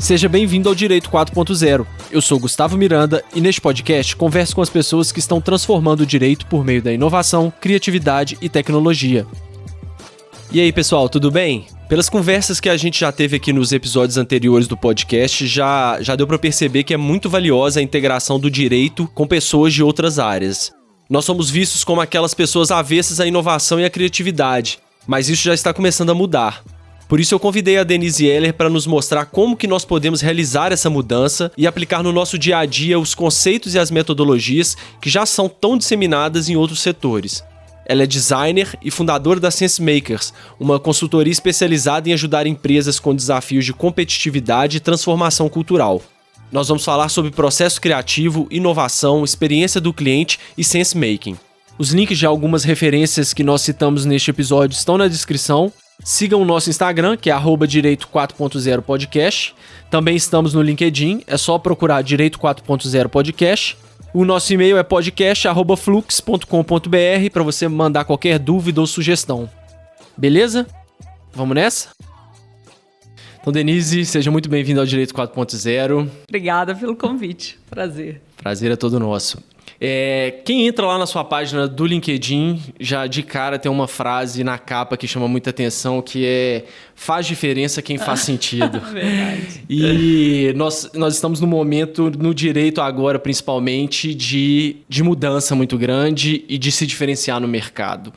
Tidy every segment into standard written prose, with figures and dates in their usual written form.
Seja bem-vindo ao Direito 4.0. Eu sou Gustavo Miranda e neste podcast converso com as pessoas que estão transformando o direito por meio da inovação, criatividade e tecnologia. E aí, pessoal, tudo bem? Pelas conversas que a gente já teve aqui nos episódios anteriores do podcast, já deu para perceber que é muito valiosa a integração do direito com pessoas de outras áreas. Nós somos vistos como aquelas pessoas avessas à inovação e à criatividade, mas isso já está começando a mudar. Por isso eu convidei a Denise Heller para nos mostrar como que nós podemos realizar essa mudança e aplicar no nosso dia a dia os conceitos e as metodologias que já são tão disseminadas em outros setores. Ela é designer e fundadora da SenseMakers, uma consultoria especializada em ajudar empresas com desafios de competitividade e transformação cultural. Nós vamos falar sobre processo criativo, inovação, experiência do cliente e sensemaking. Os links de algumas referências que nós citamos neste episódio estão na descrição. Sigam o nosso Instagram, que é @Direito 4.0 Podcast. Também estamos no LinkedIn, é só procurar Direito 4.0 Podcast. O nosso e-mail é podcast@flux.com.br para você mandar qualquer dúvida ou sugestão. Beleza? Vamos nessa? Então, Denise, seja muito bem-vinda ao Direito 4.0. Obrigada pelo convite. Prazer. Prazer é todo nosso. Quem entra lá na sua página do LinkedIn, já de cara tem uma frase na capa que chama muita atenção, que é: faz diferença quem faz sentido. Verdade. E nós estamos num momento, no direito agora principalmente, de mudança muito grande e de se diferenciar no mercado.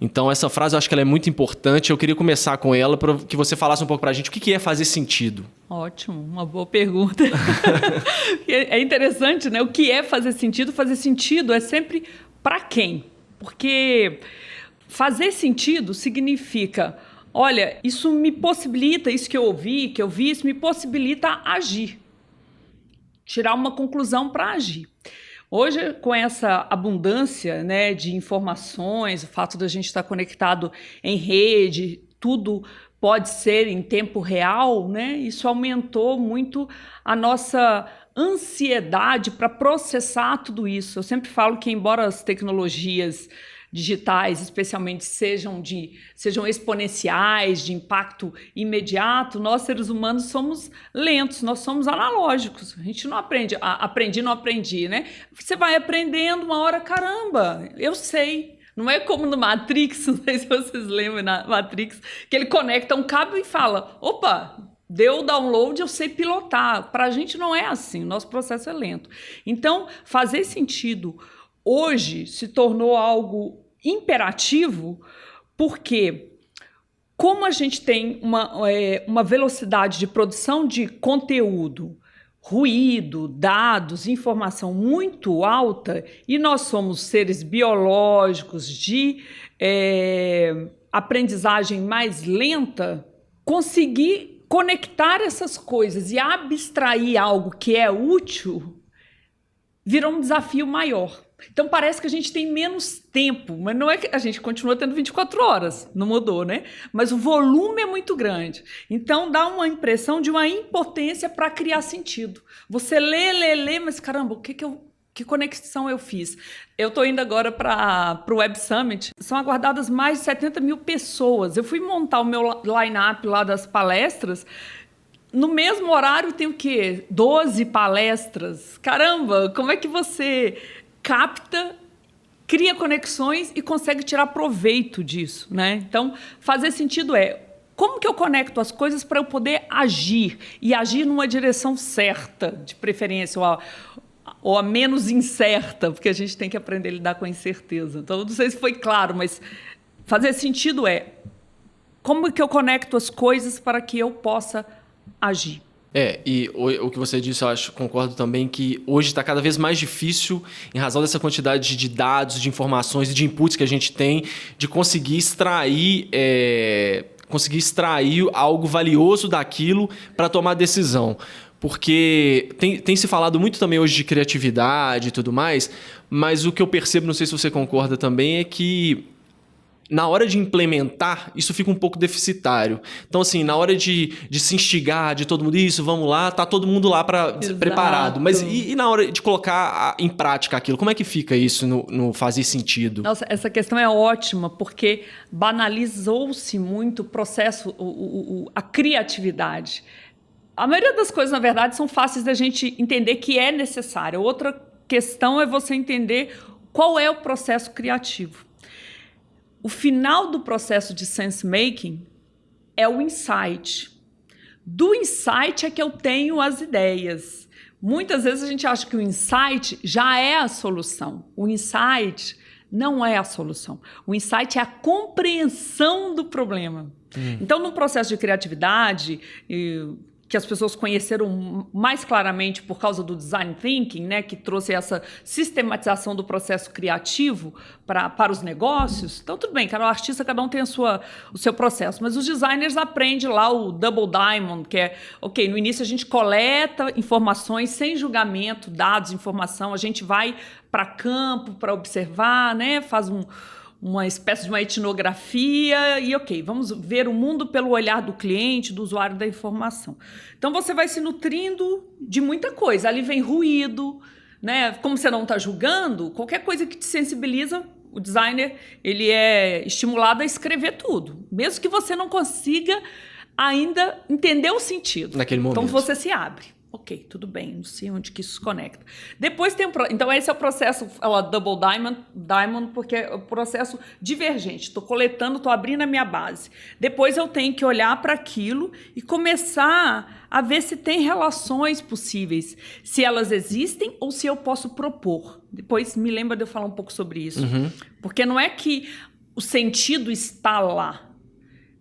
Então essa frase eu acho que ela é muito importante. Eu queria começar com ela para que você falasse um pouco para a gente o que é fazer sentido. Ótimo, uma boa pergunta. É interessante, né? O que é fazer sentido? Fazer sentido é sempre para quem? Porque fazer sentido significa, olha, isso me possibilita, isso que eu vi, isso me possibilita agir. Tirar uma conclusão para agir. Hoje, com essa abundância, né, de informações, o fato de a gente estar conectado em rede, tudo pode ser em tempo real, né? Isso aumentou muito a nossa ansiedade para processar tudo isso. Eu sempre falo que, embora as tecnologias digitais, especialmente, sejam exponenciais, de impacto imediato, nós, seres humanos, somos lentos, nós somos analógicos. A gente não aprende. Não aprendi, né? Você vai aprendendo uma hora, caramba, eu sei. Não é como no Matrix, não sei se vocês lembram, na Matrix, que ele conecta um cabo e fala, opa, deu o download, eu sei pilotar. Para a gente não é assim, o nosso processo é lento. Então, fazer sentido hoje se tornou algo imperativo, porque como a gente tem uma velocidade de produção de conteúdo, ruído, dados, informação muito alta, e nós somos seres biológicos de aprendizagem mais lenta, conseguir conectar essas coisas e abstrair algo que é útil virou um desafio maior. Então parece que a gente tem menos tempo, mas não é que a gente continua tendo 24 horas, não mudou, né? Mas o volume é muito grande. Então dá uma impressão de uma impotência para criar sentido. Você lê, mas caramba, que conexão eu fiz? Eu estou indo agora para o Web Summit. São aguardadas mais de 70 mil pessoas. Eu fui montar o meu line-up lá das palestras. No mesmo horário tem o quê? 12 palestras. Caramba, como é que você capta, cria conexões e consegue tirar proveito disso, né? Então, fazer sentido como que eu conecto as coisas para eu poder agir e agir numa direção certa, de preferência, ou a menos incerta, porque a gente tem que aprender a lidar com a incerteza. Então, não sei se foi claro, mas fazer sentido como que eu conecto as coisas para que eu possa agir. E o que você disse, eu concordo também que hoje está cada vez mais difícil, em razão dessa quantidade de dados, de informações e de inputs que a gente tem, de conseguir extrair algo valioso daquilo para tomar decisão. Porque tem se falado muito também hoje de criatividade e tudo mais, mas o que eu percebo, não sei se você concorda também, é que na hora de implementar, isso fica um pouco deficitário. Então, assim, na hora de se instigar, de todo mundo, isso, vamos lá, tá todo mundo lá preparado. Mas e na hora de colocar em prática aquilo? Como é que fica isso no fazer sentido? Nossa, essa questão é ótima, porque banalizou-se muito o processo, a criatividade. A maioria das coisas, na verdade, são fáceis da gente entender que é necessário. Outra questão é você entender qual é o processo criativo. O final do processo de sense-making é o insight. Do insight é que eu tenho as ideias. Muitas vezes a gente acha que o insight já é a solução. O insight não é a solução. O insight é a compreensão do problema. Então, no processo de criatividade, que as pessoas conheceram mais claramente por causa do design thinking, né, que trouxe essa sistematização do processo criativo para os negócios. Então, tudo bem, cada artista, cada um tem o seu processo, mas os designers aprendem lá o Double Diamond, que é, ok, no início a gente coleta informações sem julgamento, dados, informação, a gente vai para campo para observar, né, faz uma espécie de uma etnografia e, ok, vamos ver o mundo pelo olhar do cliente, do usuário da informação. Então, você vai se nutrindo de muita coisa. Ali vem ruído, né? Como você não está julgando, qualquer coisa que te sensibiliza, o designer ele é estimulado a escrever tudo, mesmo que você não consiga ainda entender o sentido. Naquele momento. Então, você se abre. Ok, tudo bem, não sei onde que isso se conecta. Depois tem então esse é o processo, ela Double Diamond, porque é o processo divergente. Estou coletando, estou abrindo a minha base. Depois eu tenho que olhar para aquilo e começar a ver se tem relações possíveis, se elas existem ou se eu posso propor. Depois me lembra de eu falar um pouco sobre isso. Porque não é que o sentido está lá.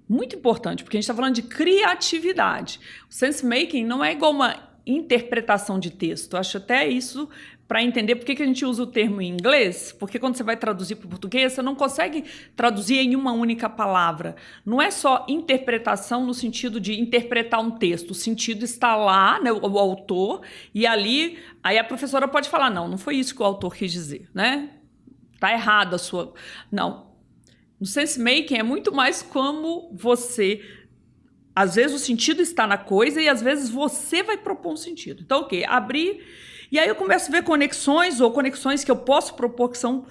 Muito importante, porque a gente está falando de criatividade. O sense-making não é igual uma interpretação de texto. Acho até isso para entender por que a gente usa o termo em inglês, porque quando você vai traduzir para o português, você não consegue traduzir em uma única palavra. Não é só interpretação no sentido de interpretar um texto. O sentido está lá, né, o autor, e ali aí a professora pode falar, não foi isso que o autor quis dizer, né? Está errado a sua... Não. No sense-making é muito mais como você... Às vezes o sentido está na coisa e às vezes você vai propor um sentido. Então, ok, abrir... E aí eu começo a ver conexões ou conexões que eu posso propor que são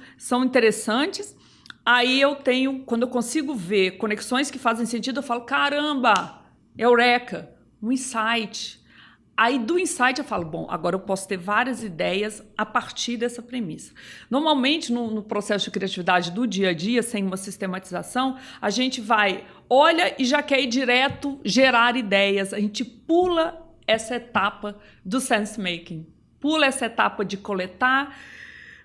interessantes. Aí eu tenho... Quando eu consigo ver conexões que fazem sentido, eu falo, caramba, eureka, um insight. Aí do insight eu falo, bom, agora eu posso ter várias ideias a partir dessa premissa. Normalmente, no processo de criatividade do dia a dia, sem uma sistematização, a gente olha e já quer ir direto gerar ideias. A gente pula essa etapa do sense-making. Pula essa etapa de coletar,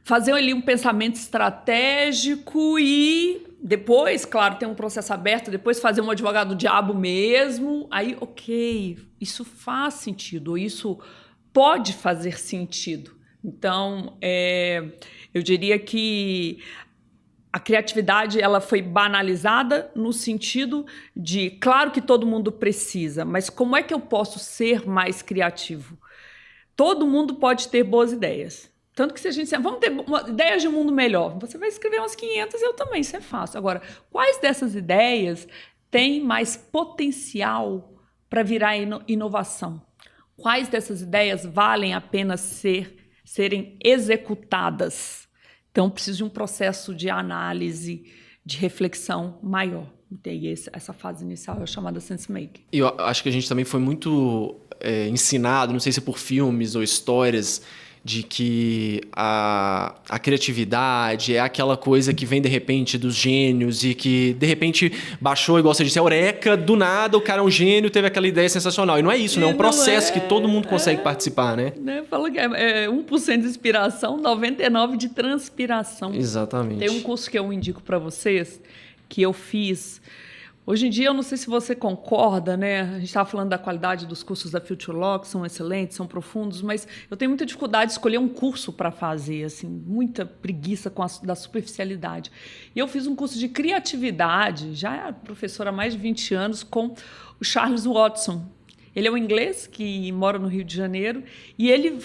fazer ali um pensamento estratégico e depois, claro, tem um processo aberto, depois fazer um advogado do diabo mesmo. Aí, ok, isso faz sentido, ou isso pode fazer sentido. Então, eu diria que a criatividade ela foi banalizada no sentido de, claro que todo mundo precisa, mas como é que eu posso ser mais criativo? Todo mundo pode ter boas ideias. Tanto que se a gente disser, vamos ter ideias de um mundo melhor, você vai escrever umas 500 e eu também, isso é fácil. Agora, quais dessas ideias têm mais potencial para virar inovação? Quais dessas ideias valem a pena serem executadas? Então, preciso de um processo de análise, de reflexão maior. E essa fase inicial é chamada sense-making. E eu acho que a gente também foi muito ensinado, não sei se por filmes ou histórias, de que a criatividade é aquela coisa que vem de repente dos gênios e que de repente baixou, igual você disse, a eureka, do nada o cara é um gênio, teve aquela ideia sensacional. E não é isso, né? É um processo que todo mundo consegue participar, né? Fala que é 1% de inspiração, 99% de transpiração. Exatamente. Tem um curso que eu indico para vocês, que eu fiz... Hoje em dia, eu não sei se você concorda, né? A gente estava falando da qualidade dos cursos da FutureLaw, que são excelentes, são profundos, mas eu tenho muita dificuldade de escolher um curso para fazer, assim, muita preguiça da superficialidade. E eu fiz um curso de criatividade, já é professora há mais de 20 anos, com o Charles Watson. Ele é um inglês que mora no Rio de Janeiro e ele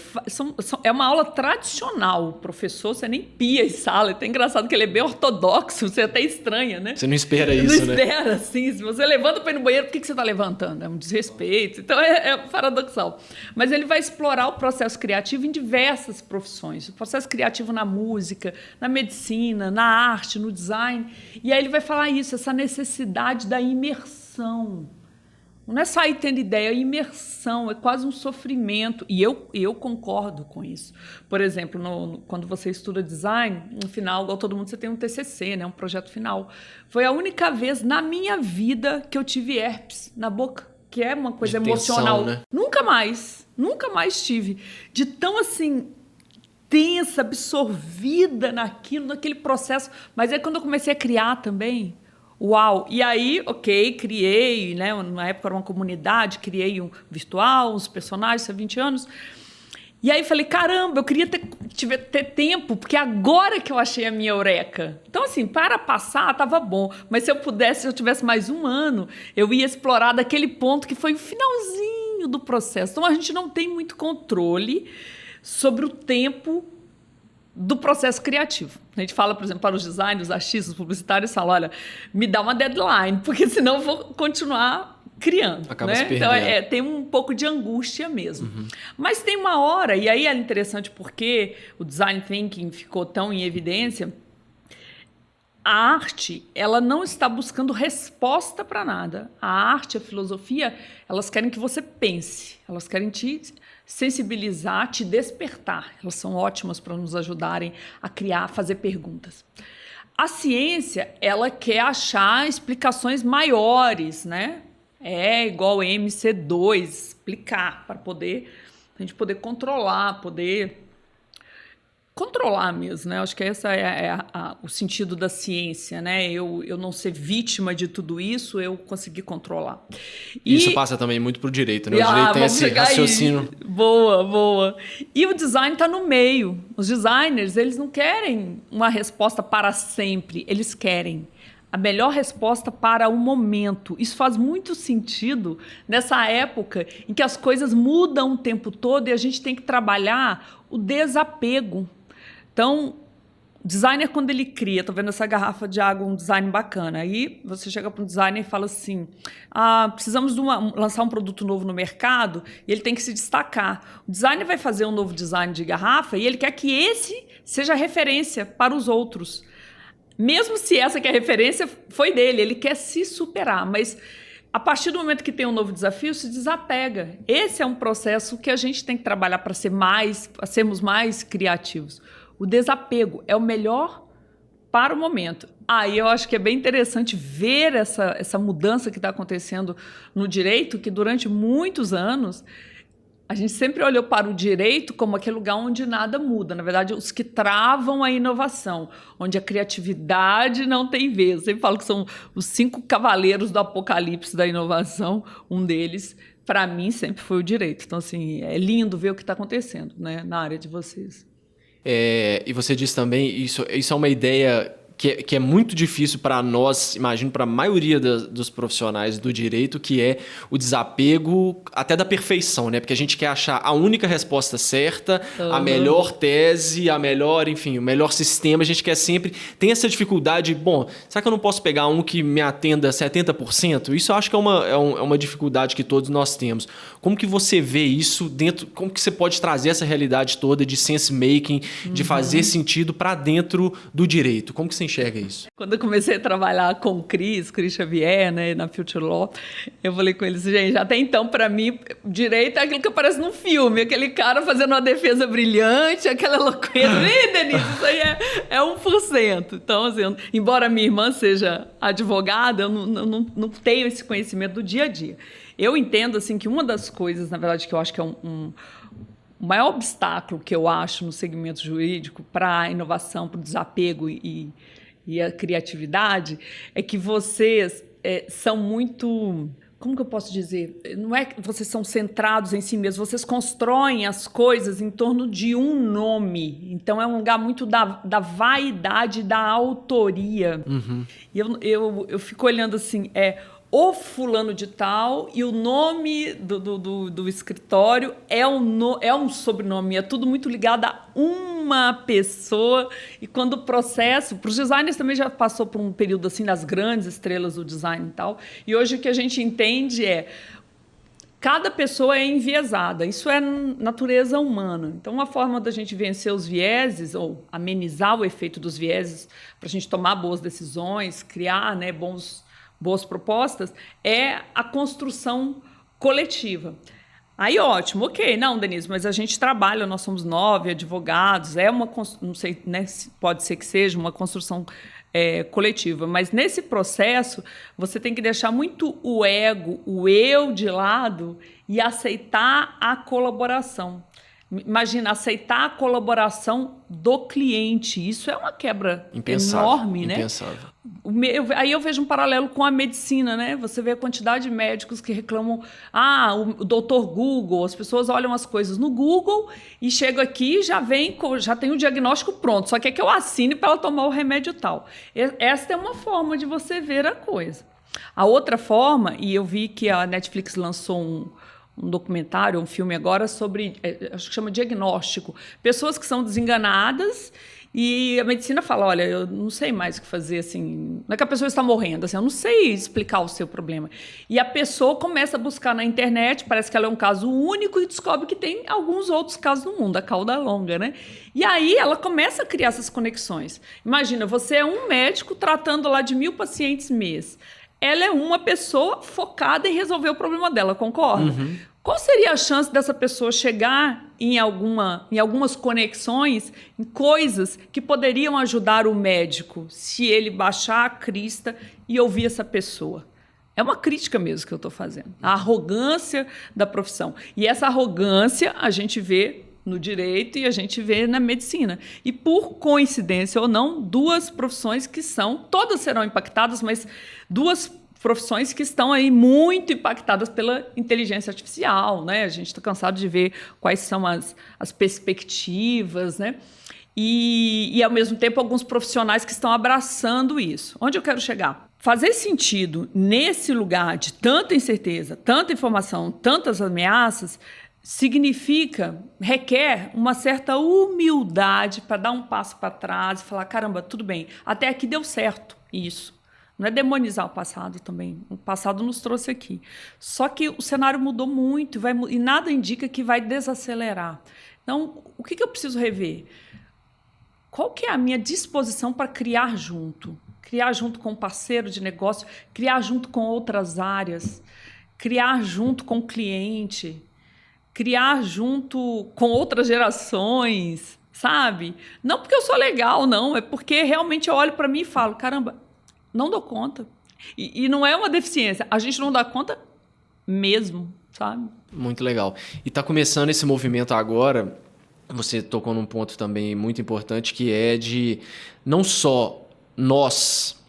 é uma aula tradicional. O professor, você nem pia em sala. É até engraçado que ele é bem ortodoxo, você até estranha, né? Você não espera isso, né? Não espera, assim. Se você levanta para ir no banheiro, por que você está levantando? É um desrespeito. Então, é paradoxal. Mas ele vai explorar o processo criativo em diversas profissões. O processo criativo na música, na medicina, na arte, no design. E aí ele vai falar isso, essa necessidade da imersão. Não é sair tendo ideia, é imersão, é quase um sofrimento. E eu concordo com isso. Por exemplo, quando você estuda design, no final, igual todo mundo, você tem um TCC, né, um projeto final. Foi a única vez na minha vida que eu tive herpes na boca, que é uma coisa emocional. Tensão, né? Nunca mais tive. De tão assim, tensa, absorvida naquele processo. Mas aí quando eu comecei a criar também, uau! E aí, ok, criei, né? Na época era uma comunidade, criei um virtual, uns personagens, há 20 anos. E aí falei, caramba, eu queria ter tempo, porque agora que eu achei a minha eureka. Então, assim, para passar, estava bom. Mas se eu tivesse mais um ano, eu ia explorar daquele ponto que foi o finalzinho do processo. Então, a gente não tem muito controle sobre o tempo do processo criativo. A gente fala, por exemplo, para os designers, os artistas, os publicitários, falam, olha, me dá uma deadline, porque senão eu vou continuar criando. Acaba né? se perdendo. Então, tem um pouco de angústia mesmo. Mas tem uma hora, e aí é interessante porque o design thinking ficou tão em evidência, a arte, ela não está buscando resposta para nada. A arte, a filosofia, elas querem que você pense, elas querem te sensibilizar, te despertar. Elas são ótimas para nos ajudarem a criar, a fazer perguntas. A ciência, ela quer achar explicações maiores, né? É igual MC2, explicar, para a gente poder controlar mesmo, né? Acho que esse o sentido da ciência, né? Eu não ser vítima de tudo isso, eu conseguir controlar. Isso passa também muito pro direito, né? O direito tem esse raciocínio. Boa. E o design está no meio. Os designers, eles não querem uma resposta para sempre, eles querem a melhor resposta para o momento. Isso faz muito sentido nessa época em que as coisas mudam o tempo todo e a gente tem que trabalhar o desapego. Então, o designer, quando ele cria, estou vendo essa garrafa de água, um design bacana, aí você chega para um designer e fala assim, precisamos lançar um produto novo no mercado e ele tem que se destacar. O designer vai fazer um novo design de garrafa e ele quer que esse seja referência para os outros. Mesmo se essa que é a referência foi dele, ele quer se superar, mas a partir do momento que tem um novo desafio, se desapega. Esse é um processo que a gente tem que trabalhar para sermos mais criativos. O desapego é o melhor para o momento. Aí eu acho que é bem interessante ver essa mudança que está acontecendo no direito, que durante muitos anos a gente sempre olhou para o direito como aquele lugar onde nada muda. Na verdade, os que travam a inovação, onde a criatividade não tem vez. Eu sempre falo que são os 5 cavaleiros do apocalipse da inovação. Um deles, para mim, sempre foi o direito. Então, assim, é lindo ver o que está acontecendo, né, na área de vocês. E você disse também, isso é uma ideia que é muito difícil para nós, imagino, para a maioria dos profissionais do direito, que é o desapego até da perfeição, né? Porque a gente quer achar a única resposta certa, a melhor tese, enfim, o melhor sistema. A gente quer sempre... Tem essa dificuldade, bom, será que eu não posso pegar um que me atenda 70%? Isso eu acho que é uma dificuldade que todos nós temos. Como que você vê isso dentro... Como que você pode trazer essa realidade toda de sense making, de fazer sentido para dentro do direito? Como que você enxerga isso? Quando eu comecei a trabalhar com o Cris Xavier, né, na Future Law, eu falei com eles, gente, até então, para mim, direito é aquilo que aparece num filme, aquele cara fazendo uma defesa brilhante, aquela loucura. Ih, Denise, isso aí é 1%. Então, assim, embora minha irmã seja advogada, eu não tenho esse conhecimento do dia a dia. Eu entendo, assim, que uma das coisas, na verdade, que eu acho que é o maior obstáculo que eu acho no segmento jurídico para a inovação, para o desapego e a criatividade, é que vocês são muito... Como que eu posso dizer? Não é que vocês são centrados em si mesmos, vocês constroem as coisas em torno de um nome. Então, é um lugar muito da vaidade, da autoria. E eu fico olhando assim... o fulano de tal, e o nome do escritório é um sobrenome, é tudo muito ligado a uma pessoa. E quando o processo... Para os designers também já passou por um período assim das grandes estrelas do design e tal, e hoje o que a gente entende cada pessoa é enviesada, isso é natureza humana. Então, uma forma da gente vencer os vieses, ou amenizar o efeito dos vieses, para a gente tomar boas decisões, criar, né, bons boas propostas, é a construção coletiva. Aí, ótimo, ok. Não, Denise, mas a gente trabalha, nós somos 9 advogados, não sei, né, pode ser que seja uma construção coletiva, mas nesse processo você tem que deixar muito o ego, o eu de lado e aceitar a colaboração. Imagina, aceitar a colaboração do cliente. Isso é uma quebra enorme, né? Impensável. Aí eu vejo um paralelo com a medicina, né? Você vê a quantidade de médicos que reclamam, o doutor Google, as pessoas olham as coisas no Google e chegam aqui e já tem o diagnóstico pronto, só quer que eu assine para ela tomar o remédio tal. Esta é uma forma de você ver a coisa. A outra forma, e eu vi que a Netflix lançou um documentário, um filme agora sobre, acho que chama diagnóstico, pessoas que são desenganadas e a medicina fala, olha, eu não sei mais o que fazer, assim, não é que a pessoa está morrendo, assim, eu não sei explicar o seu problema. E a pessoa começa a buscar na internet, parece que ela é um caso único e descobre que tem alguns outros casos no mundo, a cauda longa, né? E aí ela começa a criar essas conexões. Imagina, você é um médico tratando lá de 1.000 pacientes mês. Ela é uma pessoa focada em resolver o problema dela, concorda? Uhum. Qual seria a chance dessa pessoa chegar em algumas conexões, em coisas que poderiam ajudar o médico, se ele baixar a crista e ouvir essa pessoa? É uma crítica mesmo que eu estou fazendo. A arrogância da profissão. E essa arrogância a gente vê no direito e a gente vê na medicina. E por coincidência ou não, 2 profissões que todas serão impactadas, mas 2 profissões que estão aí muito impactadas pela inteligência artificial, né? A gente está cansado de ver quais são as perspectivas, né? E, ao mesmo tempo, alguns profissionais que estão abraçando isso. Onde eu quero chegar? Fazer sentido nesse lugar de tanta incerteza, tanta informação, tantas ameaças, requer uma certa humildade para dar um passo para trás e falar, caramba, tudo bem, até aqui deu certo isso. Não é demonizar o passado também. O passado nos trouxe aqui. Só que o cenário mudou muito e nada indica que vai desacelerar. Então, o que eu preciso rever? Qual que é a minha disposição para criar junto? Criar junto com um parceiro de negócio, criar junto com outras áreas, criar junto com o cliente, criar junto com outras gerações, sabe? Não porque eu sou legal, não. É porque realmente eu olho para mim e falo, caramba, não dou conta. E não é uma deficiência. A gente não dá conta mesmo, sabe? Muito legal. E está começando esse movimento agora, você tocou num ponto também muito importante, que é de não só nós,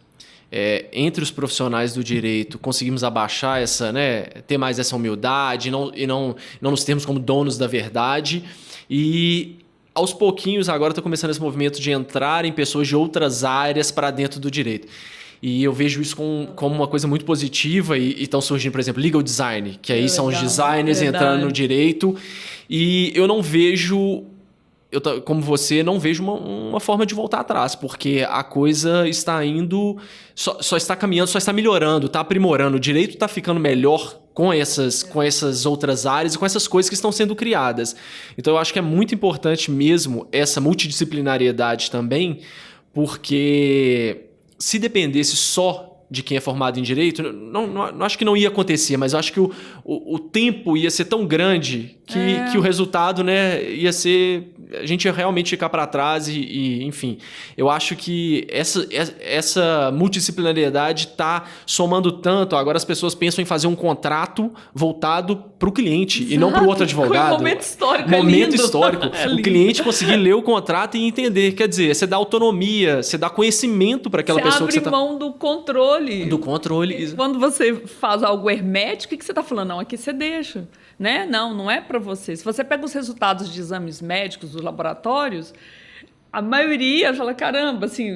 entre os profissionais do direito, conseguimos abaixar ter mais essa humildade e não nos termos como donos da verdade. E aos pouquinhos agora está começando esse movimento de entrarem pessoas de outras áreas para dentro do direito. E eu vejo isso como uma coisa muito positiva e estão surgindo, por exemplo, legal design, que aí são os designers entrando no direito. E eu não vejo, como você, não vejo uma forma de voltar atrás, porque a coisa está indo, só está caminhando, só está melhorando, está aprimorando. O direito está ficando melhor com essas outras áreas e com essas coisas que estão sendo criadas. Então eu acho que é muito importante mesmo essa multidisciplinariedade também, porque se dependesse só de quem é formado em direito, não acho que não ia acontecer, mas eu acho que o tempo ia ser tão grande que o resultado, né, ia ser... A gente ia realmente ficar para trás e, enfim. Eu acho que essa multidisciplinariedade está somando tanto. Agora as pessoas pensam em fazer um contrato voltado para o cliente. Exato. E não para o outro advogado. Foi um momento histórico. Momento histórico. O cliente conseguir ler o contrato e entender. Quer dizer, você dá autonomia, você dá conhecimento para aquela pessoa que você abre mão do controle. Do controle. Quando você faz algo hermético, o que você está falando? Não, aqui você deixa. Né? Não é para você. Se você pega os resultados de exames médicos dos laboratórios, a maioria fala, caramba, assim,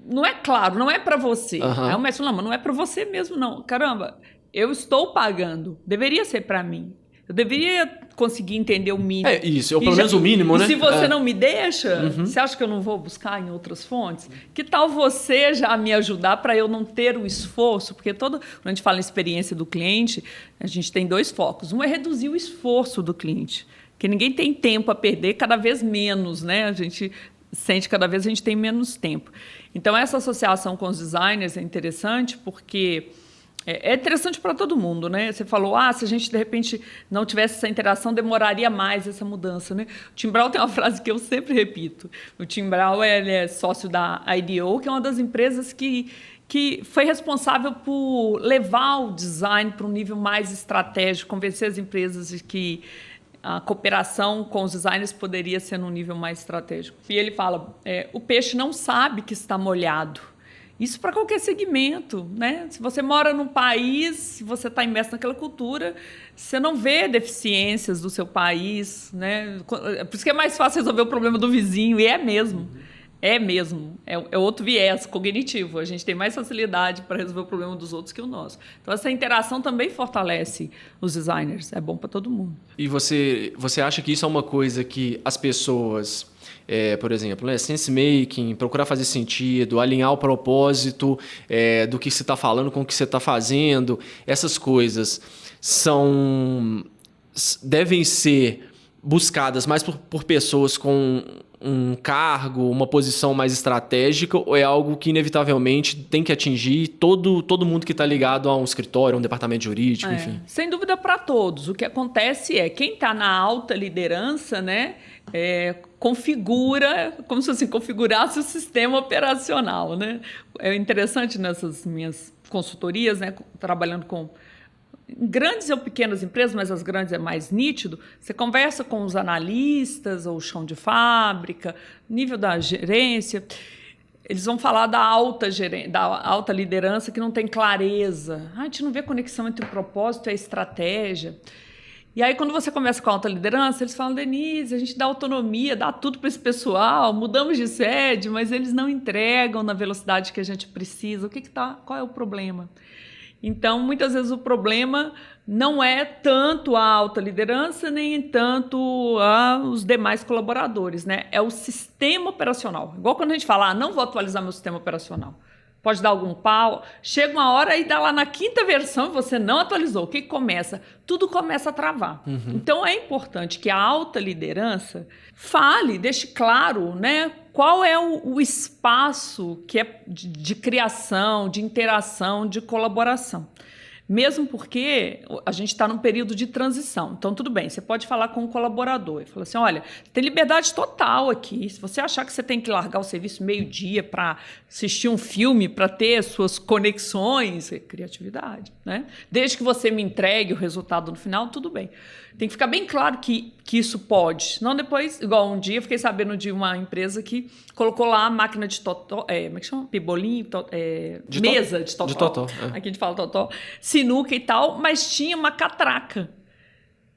não é claro, não é para você. Aí o médico fala, não é para você mesmo, não. Caramba, eu estou pagando, deveria ser para mim. Eu deveria conseguir entender o mínimo. É isso, ou pelo menos o mínimo, né? E se você não me deixa, você acha que eu não vou buscar em outras fontes? Que tal você já me ajudar para eu não ter o esforço? Porque quando a gente fala em experiência do cliente, a gente tem 2 focos. Um é reduzir o esforço do cliente, porque ninguém tem tempo a perder, cada vez menos, né? A gente sente cada vez a gente tem menos tempo. Então, essa associação com os designers é interessante porque é interessante para todo mundo, né? Você falou, se a gente, de repente, não tivesse essa interação, demoraria mais essa mudança, né? O Tim Brown tem uma frase que eu sempre repito. O Tim Brown ele é sócio da IDEO, que é uma das empresas que foi responsável por levar o design para um nível mais estratégico, convencer as empresas de que a cooperação com os designers poderia ser num nível mais estratégico. E ele fala, o peixe não sabe que está molhado. Isso para qualquer segmento, né? Se você mora num país, se você está imerso naquela cultura, você não vê deficiências do seu país, né? Por isso que é mais fácil resolver o problema do vizinho, e é mesmo. É mesmo. É outro viés cognitivo. A gente tem mais facilidade para resolver o problema dos outros que o nosso. Então, essa interação também fortalece os designers. É bom para todo mundo. E você acha que isso é uma coisa que as pessoas, por exemplo, sense-making, procurar fazer sentido, alinhar o propósito do que você está falando com o que você está fazendo, essas coisas devem ser buscadas mais por pessoas com um cargo, uma posição mais estratégica, ou é algo que inevitavelmente tem que atingir todo mundo que está ligado a um escritório, a um departamento jurídico, enfim? Sem dúvida para todos. O que acontece é quem está na alta liderança, né, configura, como se assim, configurasse o sistema operacional, né? É interessante nessas minhas consultorias, né, trabalhando com grandes ou pequenas empresas, mas as grandes é mais nítido, você conversa com os analistas ou chão de fábrica, nível da gerência, eles vão falar da alta liderança que não tem clareza. A gente não vê conexão entre o propósito e a estratégia. E aí, quando você conversa com a alta liderança, eles falam, Denise, a gente dá autonomia, dá tudo para esse pessoal, mudamos de sede, mas eles não entregam na velocidade que a gente precisa. Qual é o problema? Então, muitas vezes o problema não é tanto a alta liderança, nem tanto os demais colaboradores, né? É o sistema operacional. Igual quando a gente fala, não vou atualizar meu sistema operacional. Pode dar algum pau. Chega uma hora e dá lá na 5ª versão e você não atualizou. O que começa? Tudo começa a travar. Uhum. Então, é importante que a alta liderança fale, deixe claro, né, qual é o espaço que é de criação, de interação, de colaboração. Mesmo porque a gente está num período de transição. Então, tudo bem, você pode falar com um colaborador e falar assim, olha, tem liberdade total aqui. Se você achar que você tem que largar o serviço meio-dia para assistir um filme, para ter as suas conexões, criatividade, né? Desde que você me entregue o resultado no final, tudo bem. Tem que ficar bem claro que isso pode. Não depois, igual um dia, eu fiquei sabendo de uma empresa que colocou lá a máquina de totó, como é que chama? Pibolim? Mesa de totó. De totó. Aqui a gente fala totó. Sinuca e tal, mas tinha uma catraca.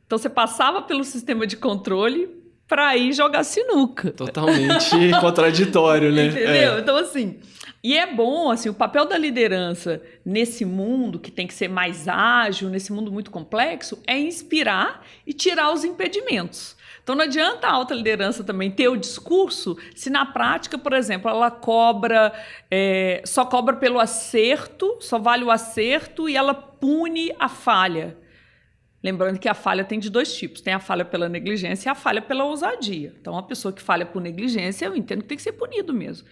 Então você passava pelo sistema de controle para ir jogar sinuca. Totalmente contraditório, né? Entendeu? Então, assim... E é bom, assim, o papel da liderança nesse mundo que tem que ser mais ágil, nesse mundo muito complexo, é inspirar e tirar os impedimentos. Então, não adianta a alta liderança também ter o discurso se na prática, por exemplo, ela só cobra pelo acerto, só vale o acerto e ela pune a falha. Lembrando que a falha tem de 2 tipos. Tem a falha pela negligência e a falha pela ousadia. Então, uma pessoa que falha por negligência, eu entendo que tem que ser punido mesmo.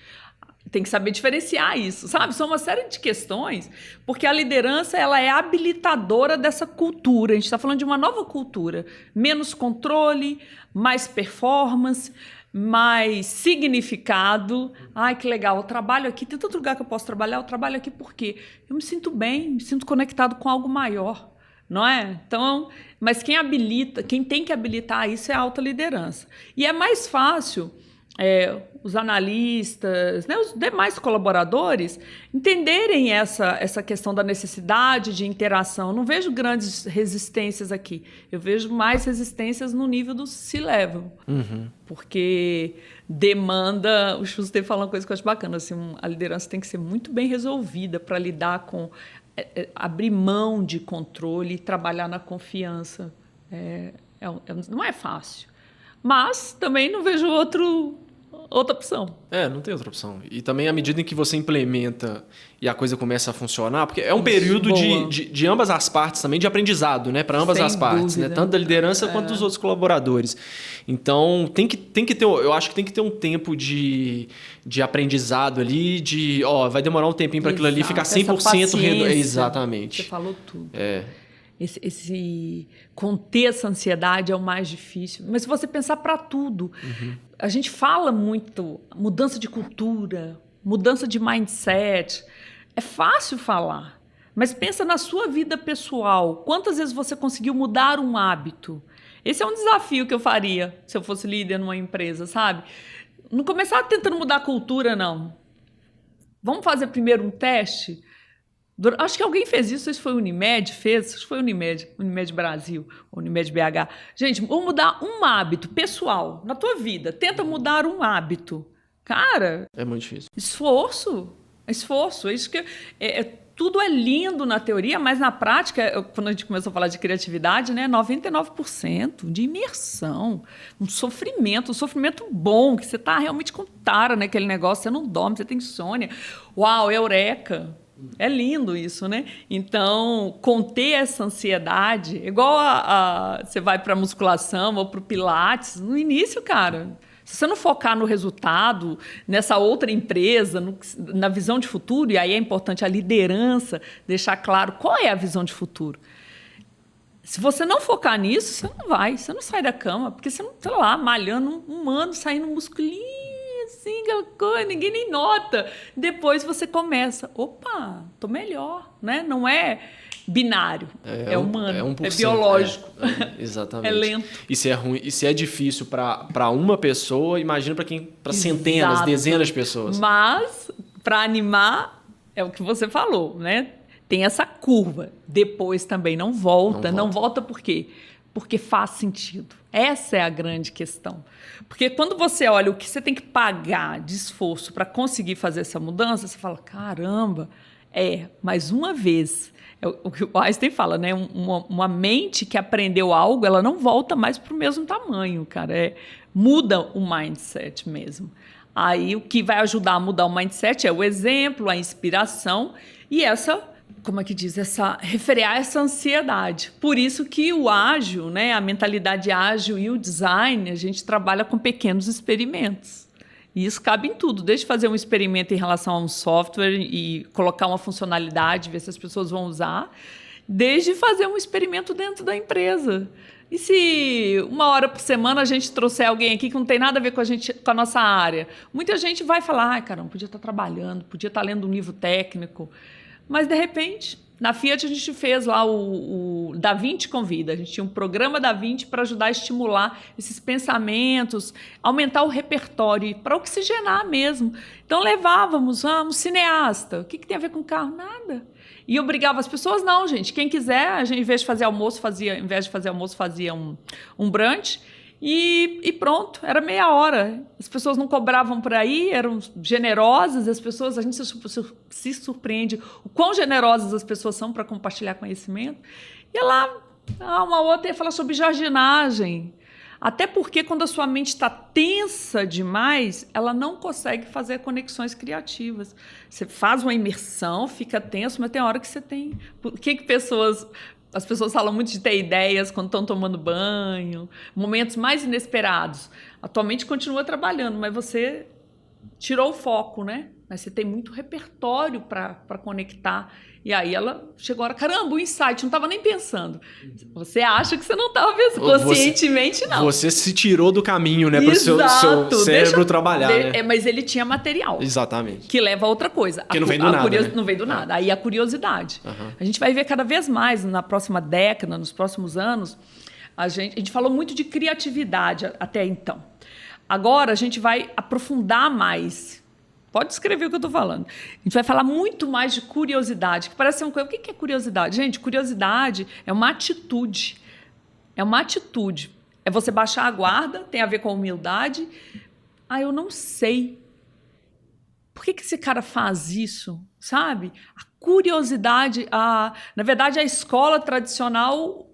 Tem que saber diferenciar isso, sabe? São uma série de questões, porque a liderança ela é habilitadora dessa cultura. A gente está falando de uma nova cultura. Menos controle, mais performance, mais significado. Ai, que legal, eu trabalho aqui, tem tanto lugar que eu posso trabalhar, eu trabalho aqui por quê? Eu me sinto bem, me sinto conectado com algo maior, não é? Então, mas quem tem que habilitar isso é a alta liderança. E é mais fácil... os analistas, né, os demais colaboradores entenderem essa questão da necessidade de interação. Eu não vejo grandes resistências aqui. Eu vejo mais resistências no nível do C-level. Uhum. Porque demanda... O Schuster fala uma coisa que eu acho bacana. Assim, a liderança tem que ser muito bem resolvida para lidar com... abrir mão de controle e trabalhar na confiança. Não é fácil. Mas também não vejo outra opção. Não tem outra opção. E também à medida em que você implementa e a coisa começa a funcionar, porque é um período de ambas as partes também, de aprendizado, né? Para ambas as partes, né? Tanto da liderança quanto dos outros colaboradores. Então, tem que ter, eu acho que tem que ter um tempo de aprendizado ali, vai demorar um tempinho para aquilo ali ficar 100% redondo. Exatamente. Você falou tudo. Esse conter essa ansiedade é o mais difícil. Mas se você pensar para tudo, a gente fala muito mudança de cultura, mudança de mindset. É fácil falar, mas pensa na sua vida pessoal. Quantas vezes você conseguiu mudar um hábito? Esse é um desafio que eu faria se eu fosse líder numa empresa, sabe? Não começar tentando mudar a cultura, não. Vamos fazer primeiro um teste? Acho que alguém fez isso, se foi o Unimed, acho que foi o Unimed Brasil, Unimed BH. Gente, vamos mudar um hábito pessoal na tua vida. Tenta mudar um hábito. Cara... É muito difícil. Esforço. É isso que... tudo é lindo na teoria, mas na prática, quando a gente começou a falar de criatividade, né, 99% de imersão, um sofrimento bom, que você está realmente com tara naquele negócio, você não dorme, você tem insônia. Uau, eureka! É lindo isso, né? Então, conter essa ansiedade, igual você vai para a musculação ou para o pilates, no início, cara, se você não focar no resultado, nessa outra empresa, na visão de futuro, e aí é importante a liderança deixar claro qual é a visão de futuro. Se você não focar nisso, você não sai da cama, porque você não está lá malhando um ano, saindo um musculinho, assim, aquela coisa, ninguém nem nota. Depois você começa, opa, tô melhor, né? Não é binário, é humano, é biológico. Exatamente. É lento. E se é ruim, e se é difícil para uma pessoa, imagina para centenas, dezenas de pessoas. Mas, para animar, é o que você falou, né? Tem essa curva. Depois também não volta. Não volta por quê? Porque faz sentido. Essa é a grande questão. Porque quando você olha o que você tem que pagar de esforço para conseguir fazer essa mudança, você fala, caramba, mais uma vez. O que o Einstein fala, né? Uma mente que aprendeu algo, ela não volta mais para o mesmo tamanho, cara. Muda o mindset mesmo. Aí o que vai ajudar a mudar o mindset é o exemplo, a inspiração e refrear essa ansiedade. Por isso que o ágil, né, a mentalidade ágil e o design, a gente trabalha com pequenos experimentos. E isso cabe em tudo, desde fazer um experimento em relação a um software e colocar uma funcionalidade, ver se as pessoas vão usar, desde fazer um experimento dentro da empresa. E se 1 hora por semana a gente trouxer alguém aqui que não tem nada a ver com a nossa área? Muita gente vai falar, caramba, podia estar trabalhando, podia estar lendo um livro técnico. Mas, de repente, na Fiat a gente fez lá o Da Vinci Convida. A gente tinha um programa Da Vinci para ajudar a estimular esses pensamentos, aumentar o repertório, para oxigenar mesmo. Então, levávamos um cineasta. O que tem a ver com carro? Nada. E obrigava as pessoas, não, gente. Quem quiser, a gente, em vez de fazer almoço, fazia um brunch. E pronto, era meia hora. As pessoas não cobravam por aí, eram generosas. A gente se surpreende o quão generosas as pessoas são para compartilhar conhecimento. E lá, uma outra ia falar sobre jardinagem. Até porque quando a sua mente está tensa demais, ela não consegue fazer conexões criativas. Você faz uma imersão, fica tenso, mas tem hora que você tem... As pessoas falam muito de ter ideias quando estão tomando banho, momentos mais inesperados. Atualmente continua trabalhando, mas você tirou o foco, né? Mas você tem muito repertório para conectar. E aí ela chegou a hora, caramba, o insight, não estava nem pensando. Você acha que você não estava pensando, conscientemente não. Você se tirou do caminho, né? Para o seu cérebro trabalhar, né? Mas ele tinha material. Exatamente. Que leva a outra coisa. Que não vem do nada, né? Não vem do nada. Aí a curiosidade. Uhum. A gente vai ver cada vez mais na próxima década, nos próximos anos. A gente falou muito de criatividade até então. Agora a gente vai aprofundar mais. Pode escrever o que eu estou falando. A gente vai falar muito mais de curiosidade, que parece uma coisa... O que é curiosidade? Gente, curiosidade é uma atitude. É uma atitude. É você baixar a guarda, tem a ver com humildade. Eu não sei. Por que esse cara faz isso? Sabe? A curiosidade... Na verdade, a escola tradicional...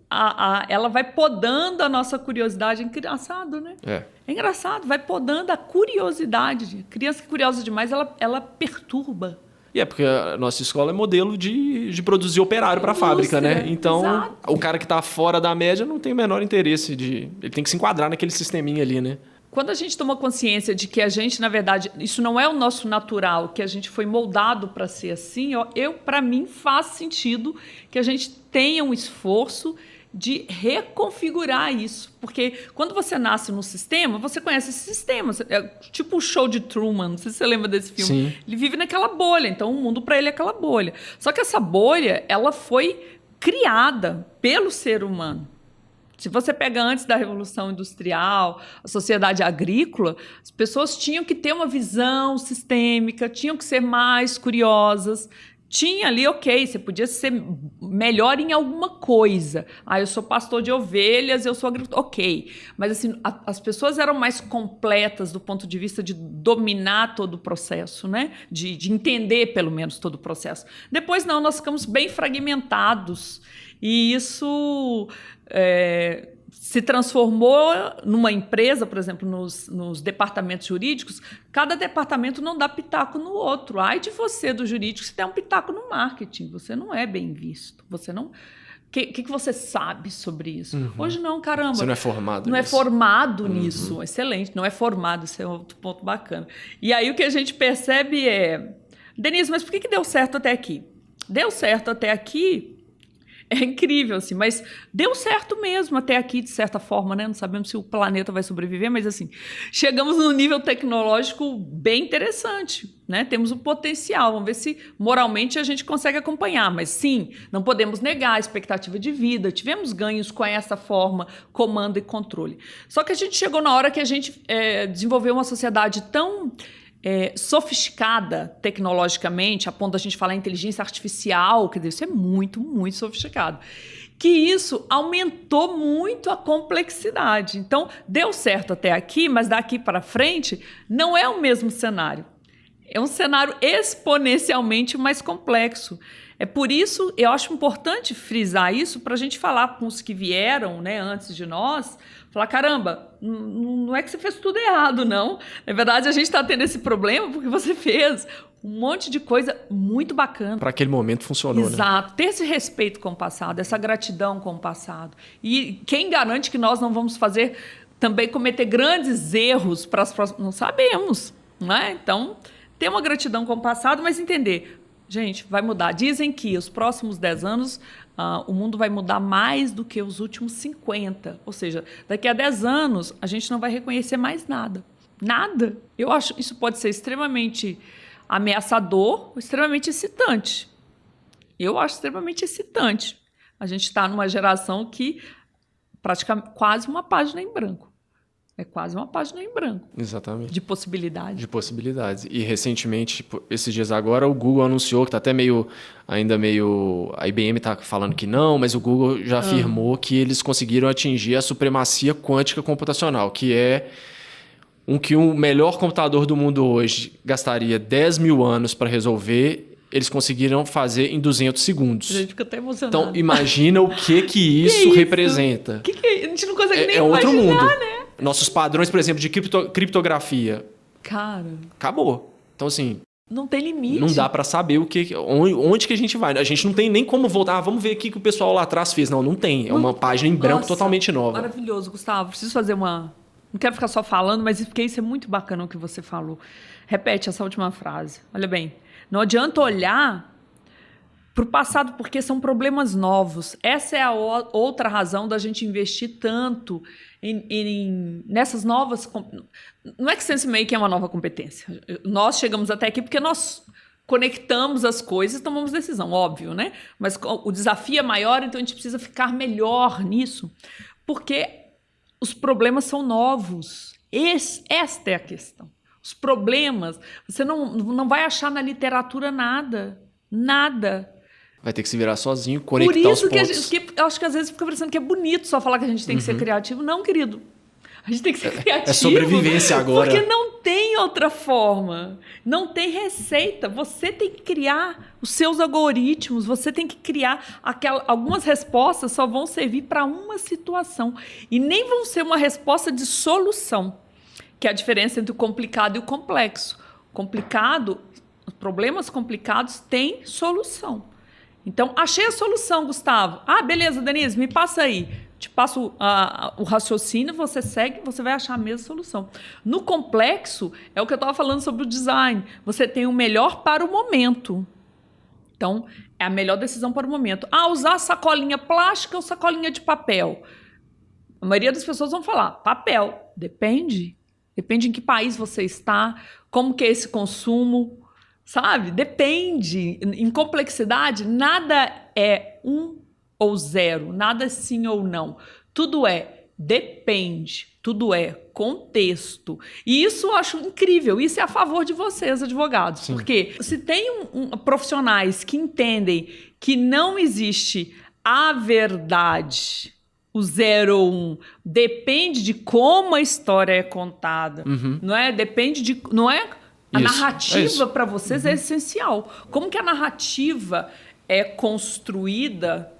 ela vai podando a nossa curiosidade. É engraçado, né? É engraçado, vai podando a curiosidade. Criança curiosa demais, ela perturba. E porque a nossa escola é modelo de produzir operário para a fábrica, né? Então, exato. O cara que está fora da média não tem o menor interesse de... Ele tem que se enquadrar naquele sisteminha ali, né? Quando a gente toma consciência de que a gente, na verdade, isso não é o nosso natural, que a gente foi moldado para ser assim, ó, para mim, faz sentido que a gente tenha um esforço de reconfigurar isso. Porque quando você nasce num sistema, você conhece esse sistema. É tipo o show de Truman, não sei se você lembra desse filme. Sim. Ele vive naquela bolha, então o mundo para ele é aquela bolha. Só que essa bolha, ela foi criada pelo ser humano. Se você pega antes da Revolução Industrial, a sociedade agrícola, as pessoas tinham que ter uma visão sistêmica, tinham que ser mais curiosas. Tinha ali, ok, você podia ser melhor em alguma coisa. Eu sou pastor de ovelhas, eu sou agricultor, ok. Mas assim, as pessoas eram mais completas do ponto de vista de dominar todo o processo, né? De entender, pelo menos, todo o processo. Depois, não, nós ficamos bem fragmentados. E isso se transformou numa empresa, por exemplo, nos departamentos jurídicos. Cada departamento não dá pitaco no outro. Ai de você, do jurídico, se der um pitaco no marketing. Você não é bem visto. Você não... O que você sabe sobre isso? Uhum. Hoje não, caramba. Você não é formado nisso. Não é formado nisso. Uhum. Excelente. Não é formado. Isso é outro ponto bacana. E aí o que a gente percebe é... Denise, mas por que deu certo até aqui? Deu certo até aqui... É incrível, assim, mas deu certo mesmo até aqui, de certa forma, né? Não sabemos se o planeta vai sobreviver, mas, assim, chegamos num nível tecnológico bem interessante, né? Temos um potencial, vamos ver se moralmente a gente consegue acompanhar, mas, sim, não podemos negar a expectativa de vida, tivemos ganhos com essa forma, comando e controle. Só que a gente chegou na hora que a gente desenvolveu uma sociedade tão... sofisticada tecnologicamente, a ponto da gente falar em inteligência artificial, que isso é muito, muito sofisticado, que isso aumentou muito a complexidade. Então, deu certo até aqui, mas daqui para frente não é o mesmo cenário. É um cenário exponencialmente mais complexo. É por isso, eu acho importante frisar isso para a gente falar com os que vieram, né, antes de nós, falar, caramba, não é que você fez tudo errado, não. Na verdade, a gente está tendo esse problema porque você fez um monte de coisa muito bacana. Para aquele momento funcionou, Exato. Né? Ter esse respeito com o passado, essa gratidão com o passado. E quem garante que nós não vamos fazer também cometer grandes erros para as próximas... Não sabemos, não é? Então, ter uma gratidão com o passado, mas entender... Gente, vai mudar. Dizem que os próximos 10 anos o mundo vai mudar mais do que os últimos 50. Ou seja, daqui a 10 anos a gente não vai reconhecer mais nada. Nada. Eu acho que isso pode ser extremamente ameaçador ou extremamente excitante. Eu acho extremamente excitante. A gente está numa geração que praticamente quase uma página em branco. É quase uma página em branco. Exatamente. De possibilidades. De possibilidades. E recentemente, tipo, esses dias agora, o Google anunciou que está até ainda meio... A IBM está falando que não, mas o Google já afirmou que eles conseguiram atingir a supremacia quântica computacional, que é que o melhor computador do mundo hoje gastaria 10 mil anos para resolver, eles conseguiram fazer em 200 segundos. A gente fica até emocionado. Então, imagina o que isso representa. Que é? A gente não consegue nem outro imaginar, mundo. Né? Nossos padrões, por exemplo, de criptografia. Cara... Acabou. Então, assim... Não tem limite. Não dá para saber onde que a gente vai. A gente não tem nem como voltar. Vamos ver o que o pessoal lá atrás fez. Não tem. É uma página em branco totalmente nova. Maravilhoso, Gustavo. Preciso fazer uma... Não quero ficar só falando, mas porque isso é muito bacana o que você falou. Repete essa última frase. Olha bem. Não adianta olhar para o passado, porque são problemas novos. Essa é a outra razão da gente investir tanto nessas novas... Não é que SenseMaking é uma nova competência. Nós chegamos até aqui porque nós conectamos as coisas e tomamos decisão, óbvio, né? Mas o desafio é maior, então a gente precisa ficar melhor nisso, porque os problemas são novos. Esta é a questão. Os problemas, você não vai achar na literatura nada. Nada. Vai ter que se virar sozinho, conectar os pontos. Por isso que eu acho que às vezes fica parecendo que é bonito só falar que a gente tem que ser criativo. Não, querido. A gente tem que ser criativo. É sobrevivência agora. Porque não tem outra forma. Não tem receita. Você tem que criar os seus algoritmos. Você tem que criar algumas respostas só vão servir para uma situação. E nem vão ser uma resposta de solução, que é a diferença entre o complicado e o complexo. Complicado, problemas complicados têm solução. Então, achei a solução, Gustavo. Beleza, Denise, me passa aí. Te passo o raciocínio, você segue, você vai achar a mesma solução. No complexo, é o que eu estava falando sobre o design. Você tem o melhor para o momento. Então, é a melhor decisão para o momento. Usar sacolinha plástica ou sacolinha de papel? A maioria das pessoas vão falar, papel. Depende. Depende em que país você está, como que é esse consumo, sabe? Depende. Em complexidade, nada é 1 ou 0, nada é sim ou não. Tudo é depende, tudo é contexto. E isso eu acho incrível, isso é a favor de vocês, advogados. Sim. Porque se tem profissionais que entendem que não existe a verdade, o 0 ou 1, depende de como a história é contada, não é? Depende de... Não é? A narrativa para vocês é essencial. Como que a narrativa é construída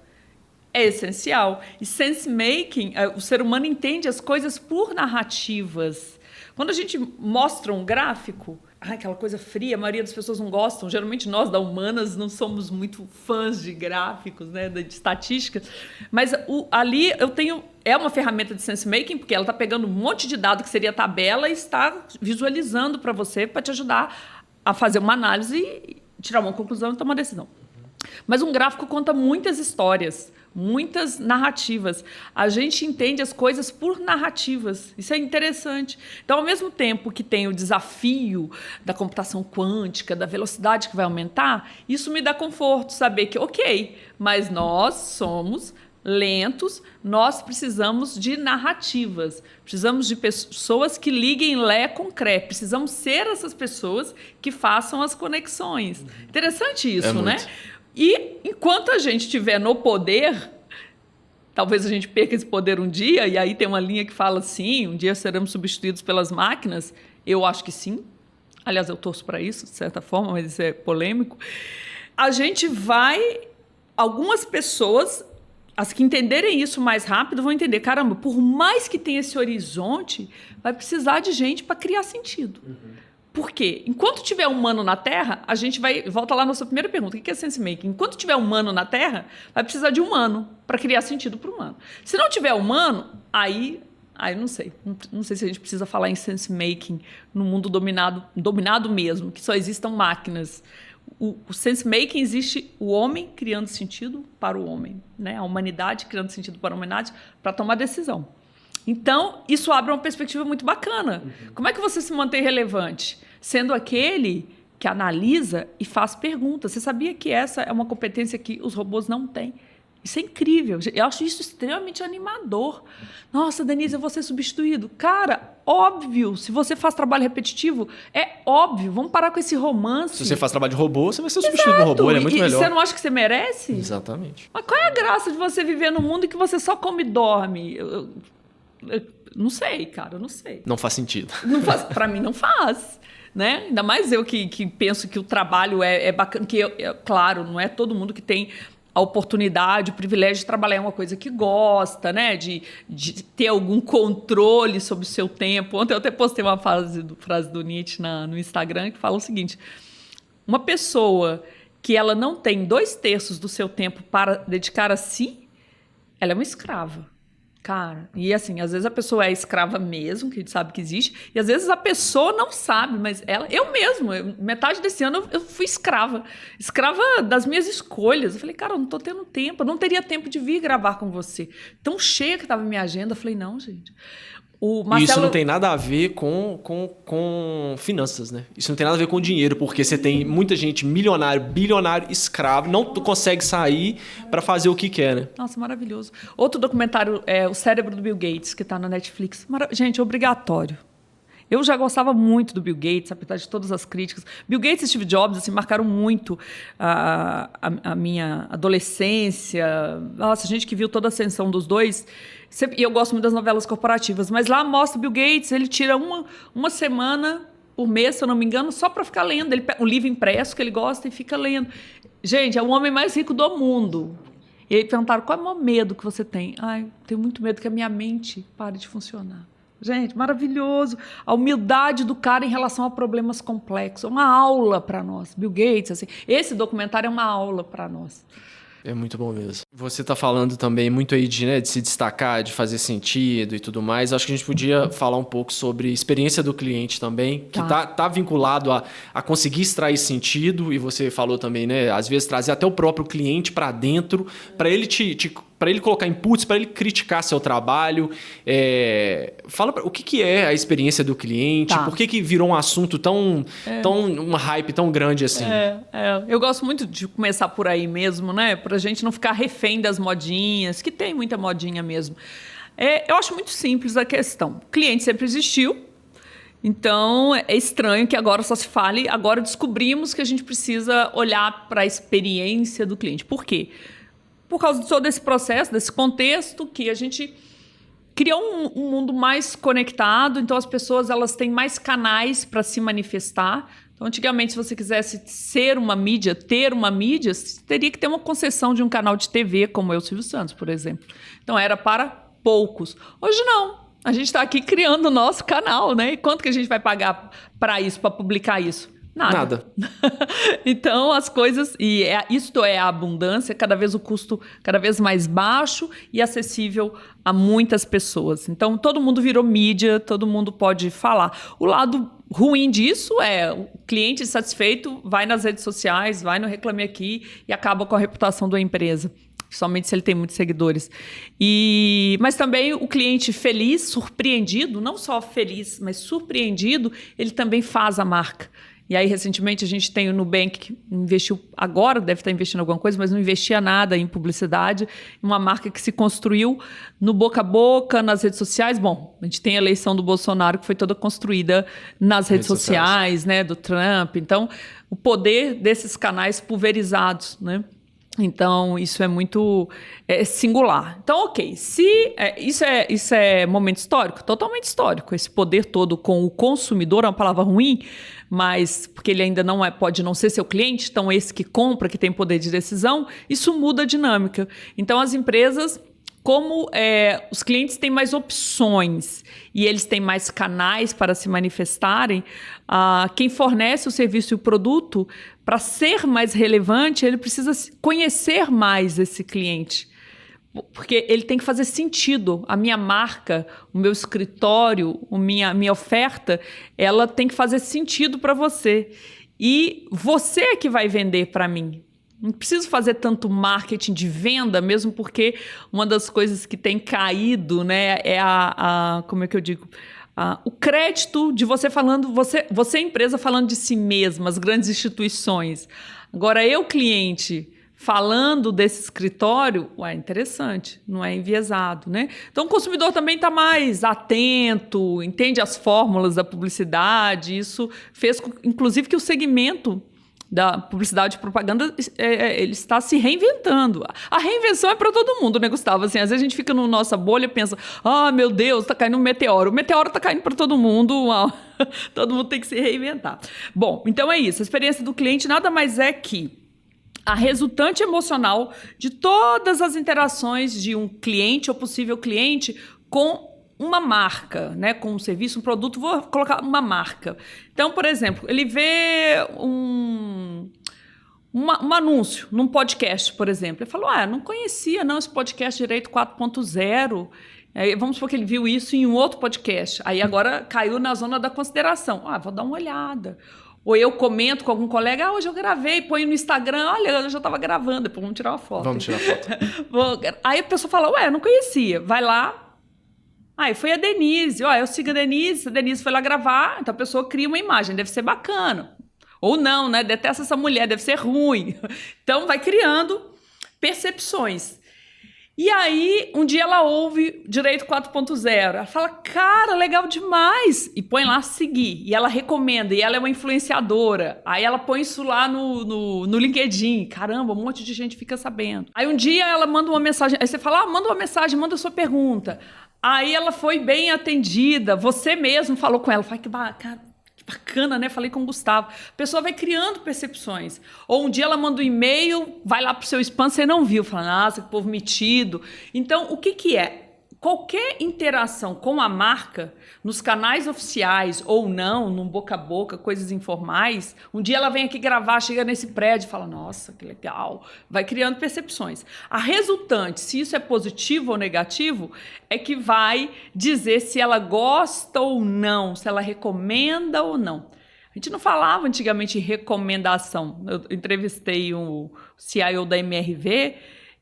é essencial. E sense-making, o ser humano entende as coisas por narrativas. Quando a gente mostra um gráfico, aquela coisa fria, a maioria das pessoas não gostam. Geralmente nós, da Humanas, não somos muito fãs de gráficos, né, de estatística. Mas ali eu tenho... É uma ferramenta de sense-making, porque ela está pegando um monte de dado que seria tabela e está visualizando para você, para te ajudar a fazer uma análise, tirar uma conclusão e tomar uma decisão. Mas um gráfico conta muitas histórias, muitas narrativas. A gente entende as coisas por narrativas. Isso é interessante. Então, ao mesmo tempo que tem o desafio da computação quântica, da velocidade que vai aumentar, isso me dá conforto, saber que, ok, mas nós somos lentos, nós precisamos de narrativas, precisamos de pessoas que liguem Lé com Cré, precisamos ser essas pessoas que façam as conexões. Interessante isso, né? E enquanto a gente estiver no poder, talvez a gente perca esse poder um dia, e aí tem uma linha que fala assim, um dia seremos substituídos pelas máquinas. Eu acho que sim. Aliás, eu torço para isso, de certa forma, mas isso é polêmico. A gente vai... Algumas pessoas, as que entenderem isso mais rápido, vão entender, caramba, por mais que tenha esse horizonte, vai precisar de gente para criar sentido. Por quê? Enquanto tiver humano na Terra, a gente vai... Volta lá na nossa primeira pergunta. O que é sense-making? Enquanto tiver humano na Terra, vai precisar de humano para criar sentido para o humano. Se não tiver humano, aí não sei. Não sei se a gente precisa falar em sense-making no mundo dominado mesmo, que só existam máquinas. O sense-making existe o homem criando sentido para o homem, né? A humanidade criando sentido para a humanidade para tomar decisão. Então, isso abre uma perspectiva muito bacana. Como é que você se mantém relevante? Sendo aquele que analisa e faz perguntas. Você sabia que essa é uma competência que os robôs não têm? Isso é incrível. Eu acho isso extremamente animador. Nossa, Denise, eu vou ser substituído. Cara, óbvio. Se você faz trabalho repetitivo, é óbvio. Vamos parar com esse romance. Se você faz trabalho de robô, você vai ser substituído por um robô. Ele é muito melhor. E você não acha que você merece? Exatamente. Mas qual é a graça de você viver num mundo em que você só come e dorme? Eu não sei, cara, eu não sei. Não faz sentido. Para mim não faz, né? Ainda mais eu que penso que o trabalho é bacana, que claro, não é todo mundo que tem a oportunidade, o privilégio de trabalhar em uma coisa que gosta, né? De ter algum controle sobre o seu tempo. Ontem eu até postei uma frase do Nietzsche no Instagram que fala o seguinte: uma pessoa que ela não tem 2/3 do seu tempo para dedicar a si, ela é uma escrava. Cara, e assim, às vezes a pessoa é escrava mesmo, que a gente sabe que existe, e às vezes a pessoa não sabe, mas eu mesmo, metade desse ano eu fui escrava das minhas escolhas. Eu falei, cara, eu não tô tendo tempo, eu não teria tempo de vir gravar com você. Tão cheia que tava a minha agenda, eu falei, não, gente. Isso não tem nada a ver com finanças, né? Isso não tem nada a ver com dinheiro, porque você tem muita gente milionário, bilionário, escravo, não consegue sair para fazer o que quer, né? Nossa, maravilhoso. Outro documentário é O Cérebro do Bill Gates, que está na Netflix. Gente, obrigatório. Eu já gostava muito do Bill Gates, apesar de todas as críticas. Bill Gates e Steve Jobs assim, marcaram muito a minha adolescência. Nossa, a gente que viu toda a ascensão dos dois. E eu gosto muito das novelas corporativas. Mas lá mostra o Bill Gates, ele tira uma semana por mês, se eu não me engano, só para ficar lendo. Ele pega um livro impresso que ele gosta e fica lendo. Gente, é o homem mais rico do mundo. E aí perguntaram, qual é o maior medo que você tem? Tenho muito medo que a minha mente pare de funcionar. Gente, maravilhoso. A humildade do cara em relação a problemas complexos. Uma aula para nós. Bill Gates, assim. Esse documentário é uma aula para nós. É muito bom mesmo. Você está falando também muito aí de se destacar, de fazer sentido e tudo mais. Acho que a gente podia falar um pouco sobre experiência do cliente também, que tá vinculado a conseguir extrair sentido. E você falou também, né? Às vezes trazer até o próprio cliente para dentro, para ele para ele colocar inputs, para ele criticar seu trabalho. Fala o que é a experiência do cliente, por que virou um assunto tão um hype tão grande assim? Eu gosto muito de começar por aí mesmo, né? Pra gente não ficar refém das modinhas, que tem muita modinha mesmo. Eu acho muito simples a questão. O cliente sempre existiu, então é estranho que agora só se fale, agora descobrimos que a gente precisa olhar para a experiência do cliente. Por quê? Por causa de todo esse processo, desse contexto que a gente criou um mundo mais conectado, então as pessoas elas têm mais canais para se manifestar. Então, antigamente, se você quisesse ter uma mídia, você teria que ter uma concessão de um canal de TV, como eu, Silvio Santos, por exemplo. Então, era para poucos. Hoje, não. A gente está aqui criando o nosso canal, né? E quanto que a gente vai pagar para isso, para publicar isso? Nada. Então, as coisas... Isto é a abundância, cada vez o custo cada vez mais baixo e acessível a muitas pessoas. Então, todo mundo virou mídia, todo mundo pode falar. O lado ruim disso é o cliente insatisfeito vai nas redes sociais, vai no Reclame Aqui e acaba com a reputação da empresa. Somente se ele tem muitos seguidores. Mas também o cliente feliz, surpreendido, não só feliz, mas surpreendido, ele também faz a marca. E aí, recentemente, a gente tem o Nubank que investiu, agora deve estar investindo em alguma coisa, mas não investia nada em publicidade. Uma marca que se construiu no boca a boca, nas redes sociais. Bom, a gente tem a eleição do Bolsonaro, que foi toda construída nas redes sociais, né, do Trump. Então, o poder desses canais pulverizados, né? Então, isso é muito singular. Então, ok, isso é momento histórico? Totalmente histórico. Esse poder todo com o consumidor é uma palavra ruim, mas porque ele ainda pode não ser seu cliente, então esse que compra, que tem poder de decisão, isso muda a dinâmica. Então, as empresas... Como os clientes têm mais opções e eles têm mais canais para se manifestarem, quem fornece o serviço e o produto, para ser mais relevante, ele precisa conhecer mais esse cliente. Porque ele tem que fazer sentido. A minha marca, o meu escritório, minha oferta, ela tem que fazer sentido para você. E você é que vai vender para mim. Não preciso fazer tanto marketing de venda, mesmo porque uma das coisas que tem caído, né, é como é que eu digo? O crédito de você falando, você empresa falando de si mesma, as grandes instituições. Agora, eu, cliente, falando desse escritório, interessante, não é enviesado, né? Então, o consumidor também está mais atento, entende as fórmulas da publicidade, isso fez, inclusive, que o segmento da publicidade e propaganda, ele está se reinventando. A reinvenção é para todo mundo, né, Gustavo? Assim, às vezes a gente fica na nossa bolha e pensa, meu Deus, está caindo um meteoro. O meteoro está caindo para todo mundo, todo mundo tem que se reinventar. Bom, então é isso. A experiência do cliente nada mais é que a resultante emocional de todas as interações de um cliente ou possível cliente com uma marca, né, com um serviço, um produto, vou colocar uma marca. Então, por exemplo, ele vê um anúncio num podcast, por exemplo. Ele falou, não conhecia não esse podcast Direito 4.0. Vamos supor que ele viu isso em um outro podcast. Aí agora caiu na zona da consideração. Vou dar uma olhada. Ou eu comento com algum colega, hoje eu gravei, põe no Instagram, olha, eu já estava gravando, depois vamos tirar uma foto. Vamos tirar foto. Aí a pessoa fala, eu não conhecia. Vai lá. Foi a Denise. Eu sigo a Denise foi lá gravar, então a pessoa cria uma imagem, deve ser bacana. Ou não, né? Detesta essa mulher, deve ser ruim. Então, vai criando percepções. E aí, um dia ela ouve Direito 4.0. Ela fala, cara, legal demais. E põe lá seguir. E ela recomenda. E ela é uma influenciadora. Aí ela põe isso lá no LinkedIn. Caramba, um monte de gente fica sabendo. Aí um dia ela manda uma mensagem. Aí você fala, manda uma mensagem, manda a sua pergunta. Aí ela foi bem atendida. Você mesmo falou com ela. Fala, que bacana, né? Falei com o Gustavo. A pessoa vai criando percepções. Ou um dia ela manda um e-mail, vai lá pro seu spam, você não viu. Fala, nossa, que povo metido. Então, o que é? qualquer interação com a marca, nos canais oficiais ou não, no boca a boca, coisas informais, um dia ela vem aqui gravar, chega nesse prédio e fala, nossa, que legal, vai criando percepções. A resultante, se isso é positivo ou negativo, é que vai dizer se ela gosta ou não, se ela recomenda ou não. A gente não falava antigamente em recomendação. Eu entrevistei um CIO da MRV,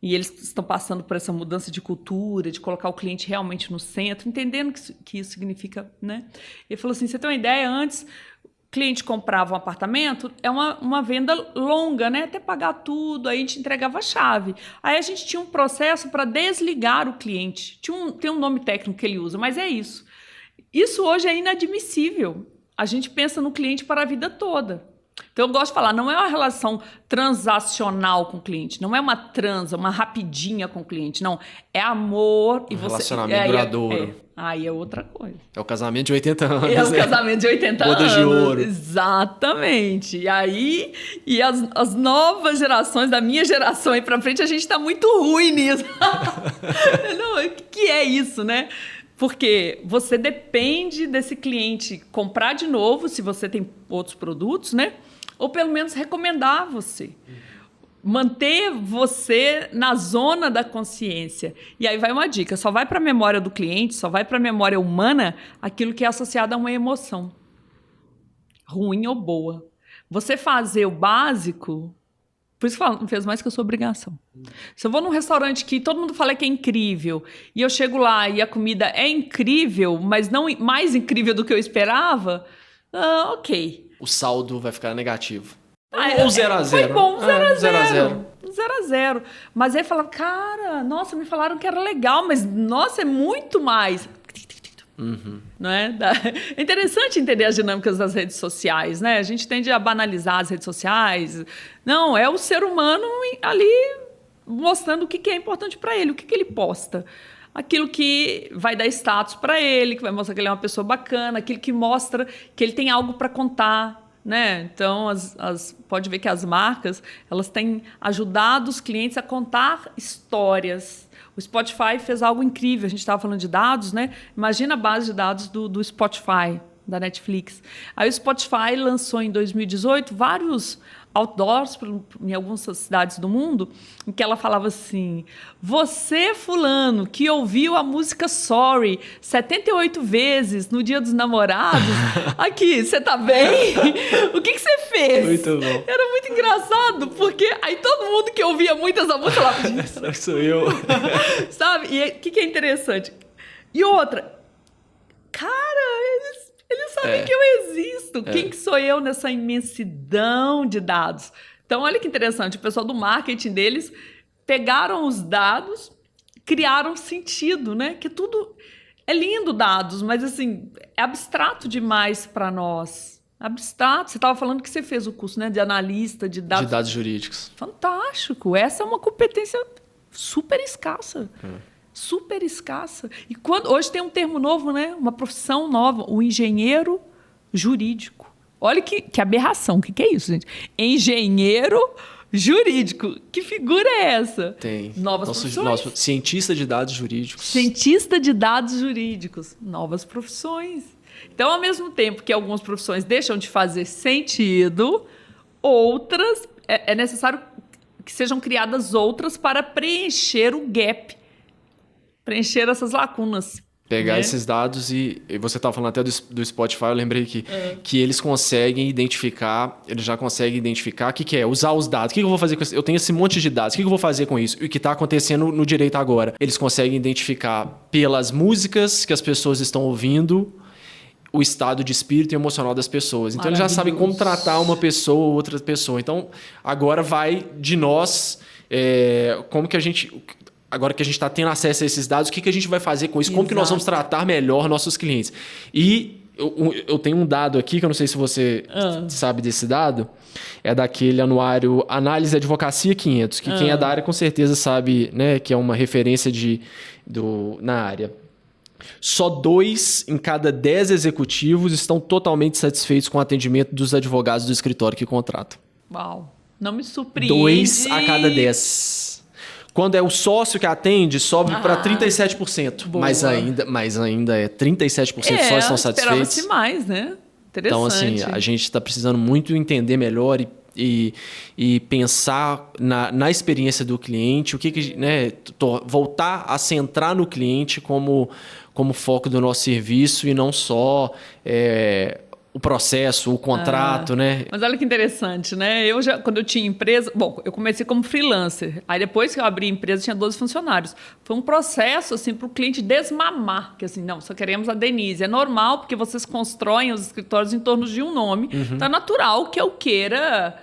e eles estão passando por essa mudança de cultura, de colocar o cliente realmente no centro, entendendo que isso significa, né? Ele falou assim, você tem uma ideia, antes o cliente comprava um apartamento, é uma venda longa, né? Até pagar tudo, aí a gente entregava a chave. Aí a gente tinha um processo para desligar o cliente. Tem um nome técnico que ele usa, mas é isso. Isso hoje é inadmissível. A gente pensa no cliente para a vida toda. Então, eu gosto de falar, não é uma relação transacional com o cliente, não é uma rapidinha com o cliente, não. É amor e você... Relacionamento duradouro. Aí é outra coisa. É o casamento de 80 anos. É o casamento de 80 anos. Bodas de ouro. Exatamente. E aí, as novas gerações, da minha geração aí pra frente, a gente tá muito ruim nisso. Não, o que é isso, né? Porque você depende desse cliente comprar de novo, se você tem outros produtos, né? Ou pelo menos recomendar você. Manter você na zona da consciência. E aí vai uma dica, só vai para a memória do cliente, só vai para a memória humana aquilo que é associado a uma emoção. Ruim ou boa. Você fazer o básico... Por isso que não fez mais que a sua obrigação. Se eu vou num restaurante que todo mundo fala que é incrível, e eu chego lá e a comida é incrível, mas não mais incrível do que eu esperava, ok. O saldo vai ficar negativo. Ou 0-0. Foi bom, 0-0. 0-0. 0-0. Mas aí fala, cara, nossa, me falaram que era legal, mas nossa, é muito mais. Uhum. Não é? É interessante entender as dinâmicas das redes sociais, né? A gente tende a banalizar as redes sociais. Não, é o ser humano ali mostrando o que é importante para ele, o que ele posta. Aquilo que vai dar status para ele, que vai mostrar que ele é uma pessoa bacana, aquilo que mostra que ele tem algo para contar, né? Então, pode ver que as marcas, elas têm ajudado os clientes a contar histórias. O Spotify fez algo incrível. A gente estava falando de dados, né? Imagina a base de dados do Spotify, da Netflix. Aí o Spotify lançou em 2018 vários outdoors em algumas cidades do mundo, em que ela falava assim, você, fulano, que ouviu a música Sorry 78 vezes no Dia dos Namorados, aqui, você tá bem? O que você fez? Muito bom. Era muito engraçado, porque aí todo mundo que ouvia muito essa música falava, será que sou eu? Sabe? E o que é interessante? E outra, cara, eles sabem que eu existo. Quem que sou eu nessa imensidão de dados? Então, olha que interessante. O pessoal do marketing deles pegaram os dados, criaram sentido, né? Que tudo... É lindo dados, mas, assim, é abstrato demais para nós. Abstrato. Você estava falando que você fez o curso, né? De analista, de dados... De dados jurídicos. Fantástico. Essa é uma competência super escassa. Super escassa. E hoje tem um termo novo, né? Uma profissão nova, o engenheiro jurídico. Olha que aberração, o que é isso, gente? Engenheiro jurídico. Que figura é essa? Tem. Novas profissões. Cientista de dados jurídicos. Cientista de dados jurídicos. Novas profissões. Então, ao mesmo tempo que algumas profissões deixam de fazer sentido, outras, é necessário que sejam criadas outras para preencher o gap. Preencher essas lacunas. Pegar né? esses dados e você estava falando até do Spotify, eu lembrei que eles conseguem identificar, eles já conseguem identificar o que é, usar os dados. O que eu vou fazer com isso? Eu tenho esse monte de dados, o que eu vou fazer com isso? E o que está acontecendo no direito agora? Eles conseguem identificar pelas músicas que as pessoas estão ouvindo o estado de espírito e emocional das pessoas. Então, eles já sabem como tratar uma pessoa ou outra pessoa. Então, agora vai de nós, como que a gente... Agora que a gente está tendo acesso a esses dados, o que a gente vai fazer com isso? Como que nós vamos tratar melhor nossos clientes? E eu tenho um dado aqui, que eu não sei se você sabe desse dado, é daquele anuário Análise Advocacia 500, que quem é da área com certeza sabe, né, que é uma referência na área. Só 2 em cada 10 executivos estão totalmente satisfeitos com o atendimento dos advogados do escritório que contratam. Uau, não me surpreende. 2 a cada 10. Quando é o sócio que atende, sobe para 37%. Boa. Mas ainda é 37% só estão satisfeitos. Esperava-se mais, né? Interessante. Então, assim, a gente está precisando muito entender melhor e pensar na experiência do cliente, né, voltar a centrar no cliente como foco do nosso serviço e não só o processo, o contrato, né? Mas olha que interessante, né? Quando eu tinha empresa... Bom, eu comecei como freelancer. Aí depois que eu abri a empresa, tinha 12 funcionários. Foi um processo, assim, para o cliente desmamar. Que assim, não, só queremos a Denise. É normal, porque vocês constroem os escritórios em torno de um nome. Então é natural que eu queira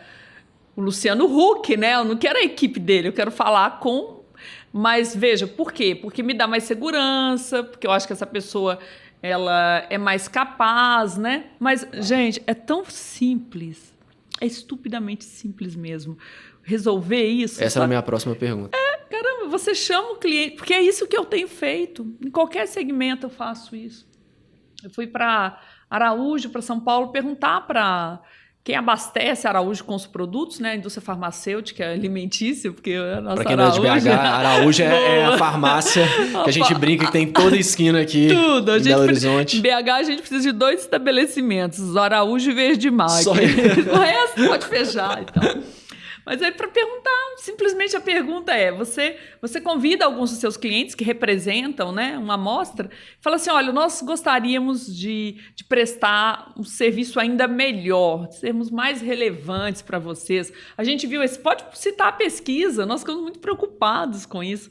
o Luciano Huck, né? Eu não quero a equipe dele, eu quero falar com... Mas veja, por quê? Porque me dá mais segurança, porque eu acho que essa pessoa... ela é mais capaz, né? Mas, gente, é tão simples. É estupidamente simples mesmo. Resolver isso... Essa era a minha próxima pergunta. Caramba, você chama o cliente... Porque é isso que eu tenho feito. Em qualquer segmento eu faço isso. Eu fui para Araújo, para São Paulo, perguntar para... quem abastece Araújo com os produtos, né? A indústria farmacêutica, alimentícia, porque a nossa Para quem não é de BH, Araújo é a farmácia que a gente brinca que tem toda a esquina aqui tudo. Em Belo Horizonte. Em BH a gente precisa de 2 estabelecimentos, Araújo e Verde Mar. Só O resto pode fechar, então. Mas aí para perguntar, simplesmente a pergunta é, você convida alguns dos seus clientes que representam, né, uma amostra, fala assim, olha, nós gostaríamos de prestar um serviço ainda melhor, de sermos mais relevantes para vocês. A gente viu pode citar a pesquisa, nós ficamos muito preocupados com isso.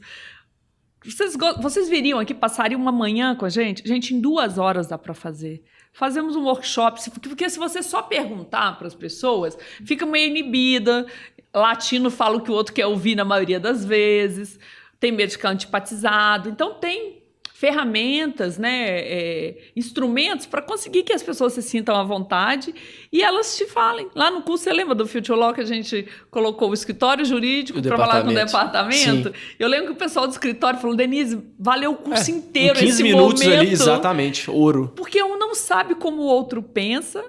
Vocês viriam aqui, passariam uma manhã com a gente? Gente, em 2 horas dá para fazer. Fazemos um workshop, porque se você só perguntar para as pessoas, fica meio inibida. Latino fala o que o outro quer ouvir na maioria das vezes, tem medo de ficar antipatizado. Então, tem ferramentas, né, instrumentos para conseguir que as pessoas se sintam à vontade e elas te falem. Lá no curso, você lembra do Future Law que a gente colocou o escritório jurídico para falar com o departamento? Sim. Eu lembro que o pessoal do escritório falou, Denise, valeu o curso inteiro esse 15 minutos momento. Ali, exatamente, ouro. Porque um não sabe como o outro pensa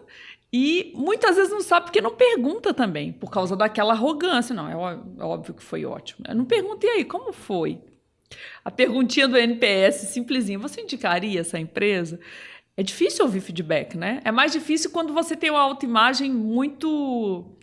e muitas vezes não sabe porque não pergunta também, por causa daquela arrogância. Não, é óbvio que foi ótimo. Não pergunta, e aí, como foi? A perguntinha do NPS, simplesinha, você indicaria essa empresa? É difícil ouvir feedback, né? É mais difícil quando você tem uma autoimagem muito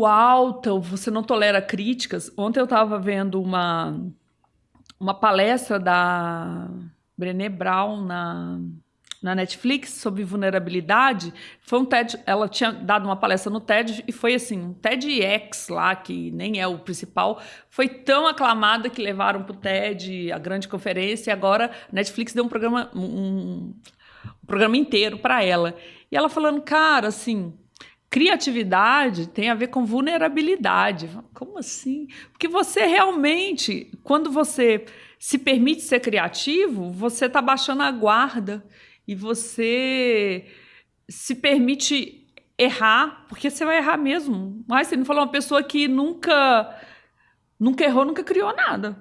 alta, ou você não tolera críticas. Ontem eu estava vendo uma palestra da Brené Brown na Netflix sobre vulnerabilidade. Foi um TED, ela tinha dado uma palestra no TED e foi assim, um TEDx lá, que nem é o principal, foi tão aclamada que levaram para o TED, a grande conferência, e agora a Netflix deu um programa inteiro para ela. E ela falando, cara, assim, criatividade tem a ver com vulnerabilidade. Como assim? Porque você realmente, quando você se permite ser criativo, você está baixando a guarda e você se permite errar, porque você vai errar mesmo. Mas você não falou, uma pessoa que nunca errou, nunca criou nada.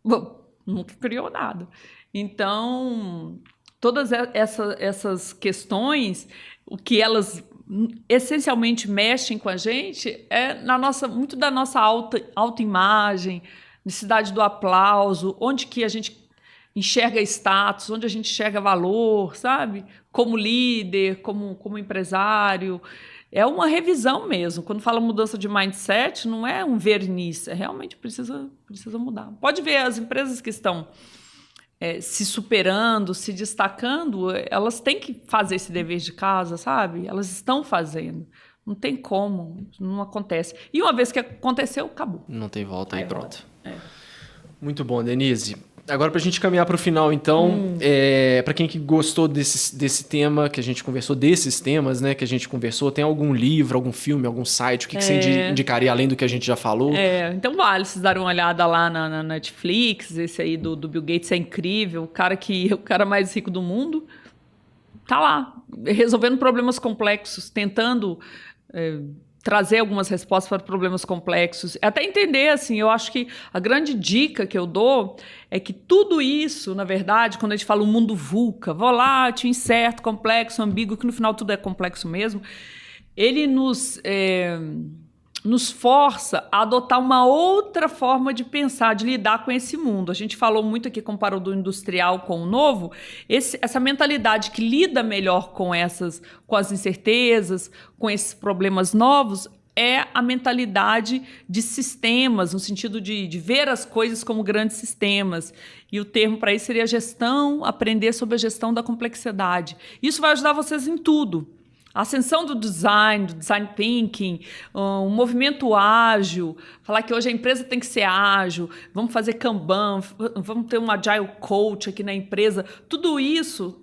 Bom, nunca criou nada. Então, todas essas questões, o que elas essencialmente mexem com a gente é muito da nossa autoimagem, necessidade do aplauso, onde que a gente enxerga status, onde a gente enxerga valor, sabe? Como líder, como empresário. É uma revisão mesmo. Quando fala mudança de mindset, não é um verniz, realmente precisa mudar. Pode ver as empresas que estão se superando, se destacando, elas têm que fazer esse dever de casa, sabe? Elas estão fazendo. Não tem como, não acontece. E uma vez que aconteceu, acabou. Não tem volta aí, pronto. Muito bom, Denise. Agora, para a gente caminhar para o final, então, para quem que gostou desse tema, que a gente conversou, desses temas, né, que a gente conversou, tem algum livro, algum filme, algum site, o que você indicaria além do que a gente já falou? Então vale vocês darem uma olhada lá na Netflix, esse aí do Bill Gates é incrível, o cara mais rico do mundo, tá lá, resolvendo problemas complexos, tentando trazer algumas respostas para problemas complexos. Até entender, assim, eu acho que a grande dica que eu dou é que tudo isso, na verdade, quando a gente fala o mundo VUCA, volátil, incerto, complexo, ambíguo, que no final tudo é complexo mesmo, ele nos nos força a adotar uma outra forma de pensar, de lidar com esse mundo. A gente falou muito aqui, comparou do industrial com o novo, essa mentalidade que lida melhor com as incertezas, com esses problemas novos, é a mentalidade de sistemas, no sentido de ver as coisas como grandes sistemas. E o termo para isso seria gestão, aprender sobre a gestão da complexidade. Isso vai ajudar vocês em tudo. A ascensão do design thinking, um movimento ágil, falar que hoje a empresa tem que ser ágil, vamos fazer Kanban, vamos ter um Agile Coach aqui na empresa. Tudo isso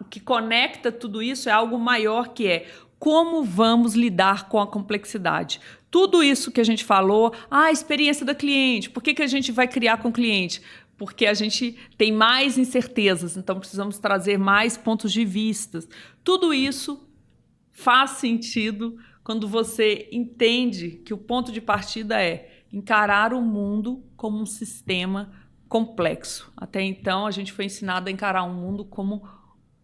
o que conecta tudo isso é algo maior, que é como vamos lidar com a complexidade. Tudo isso que a gente falou, a experiência do cliente, por que a gente vai criar com o cliente? Porque a gente tem mais incertezas, então precisamos trazer mais pontos de vista. Tudo isso faz sentido quando você entende que o ponto de partida é encarar o mundo como um sistema complexo. Até então, a gente foi ensinado a encarar o mundo como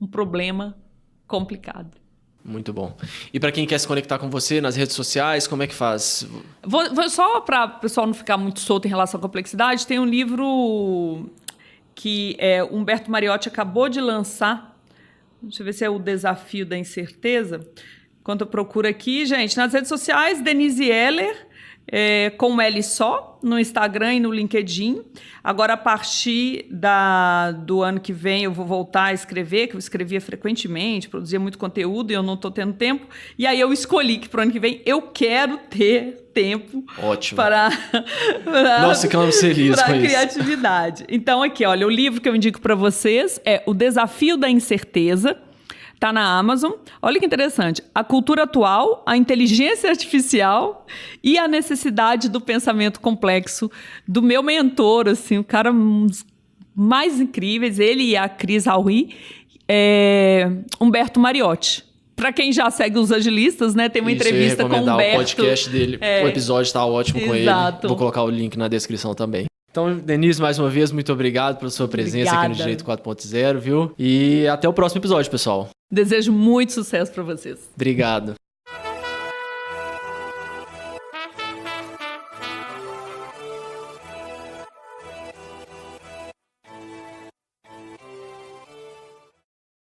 um problema complicado. Muito bom. E para quem quer se conectar com você nas redes sociais, como é que faz? Só para o pessoal não ficar muito solto em relação à complexidade, tem um livro que Humberto Mariotti acabou de lançar. Deixa eu ver se é O Desafio da Incerteza. Enquanto eu procuro aqui, gente, nas redes sociais, Denise Heller, com L só, no Instagram e no LinkedIn. Agora, a partir do ano que vem, eu vou voltar a escrever, que eu escrevia frequentemente, produzia muito conteúdo e eu não estou tendo tempo. E aí eu escolhi que para o ano que vem eu quero ter tempo. Ótimo. Para nós ficamos felizes com isso. Para criatividade. Então, aqui, olha, o livro que eu indico para vocês é O Desafio da Incerteza. Está na Amazon. Olha que interessante. A cultura atual, a inteligência artificial e a necessidade do pensamento complexo do meu mentor, assim, o cara mais incríveis, ele e a Cris Alri, Humberto Mariotti. Para quem já segue os agilistas, né, tem uma entrevista com o Humberto. O podcast dele, o episódio está ótimo com ele. Vou colocar o link na descrição também. Então, Denise, mais uma vez, muito obrigado pela sua presença aqui no Direito 4.0, viu? E até o próximo episódio, pessoal. Desejo muito sucesso para vocês. Obrigado.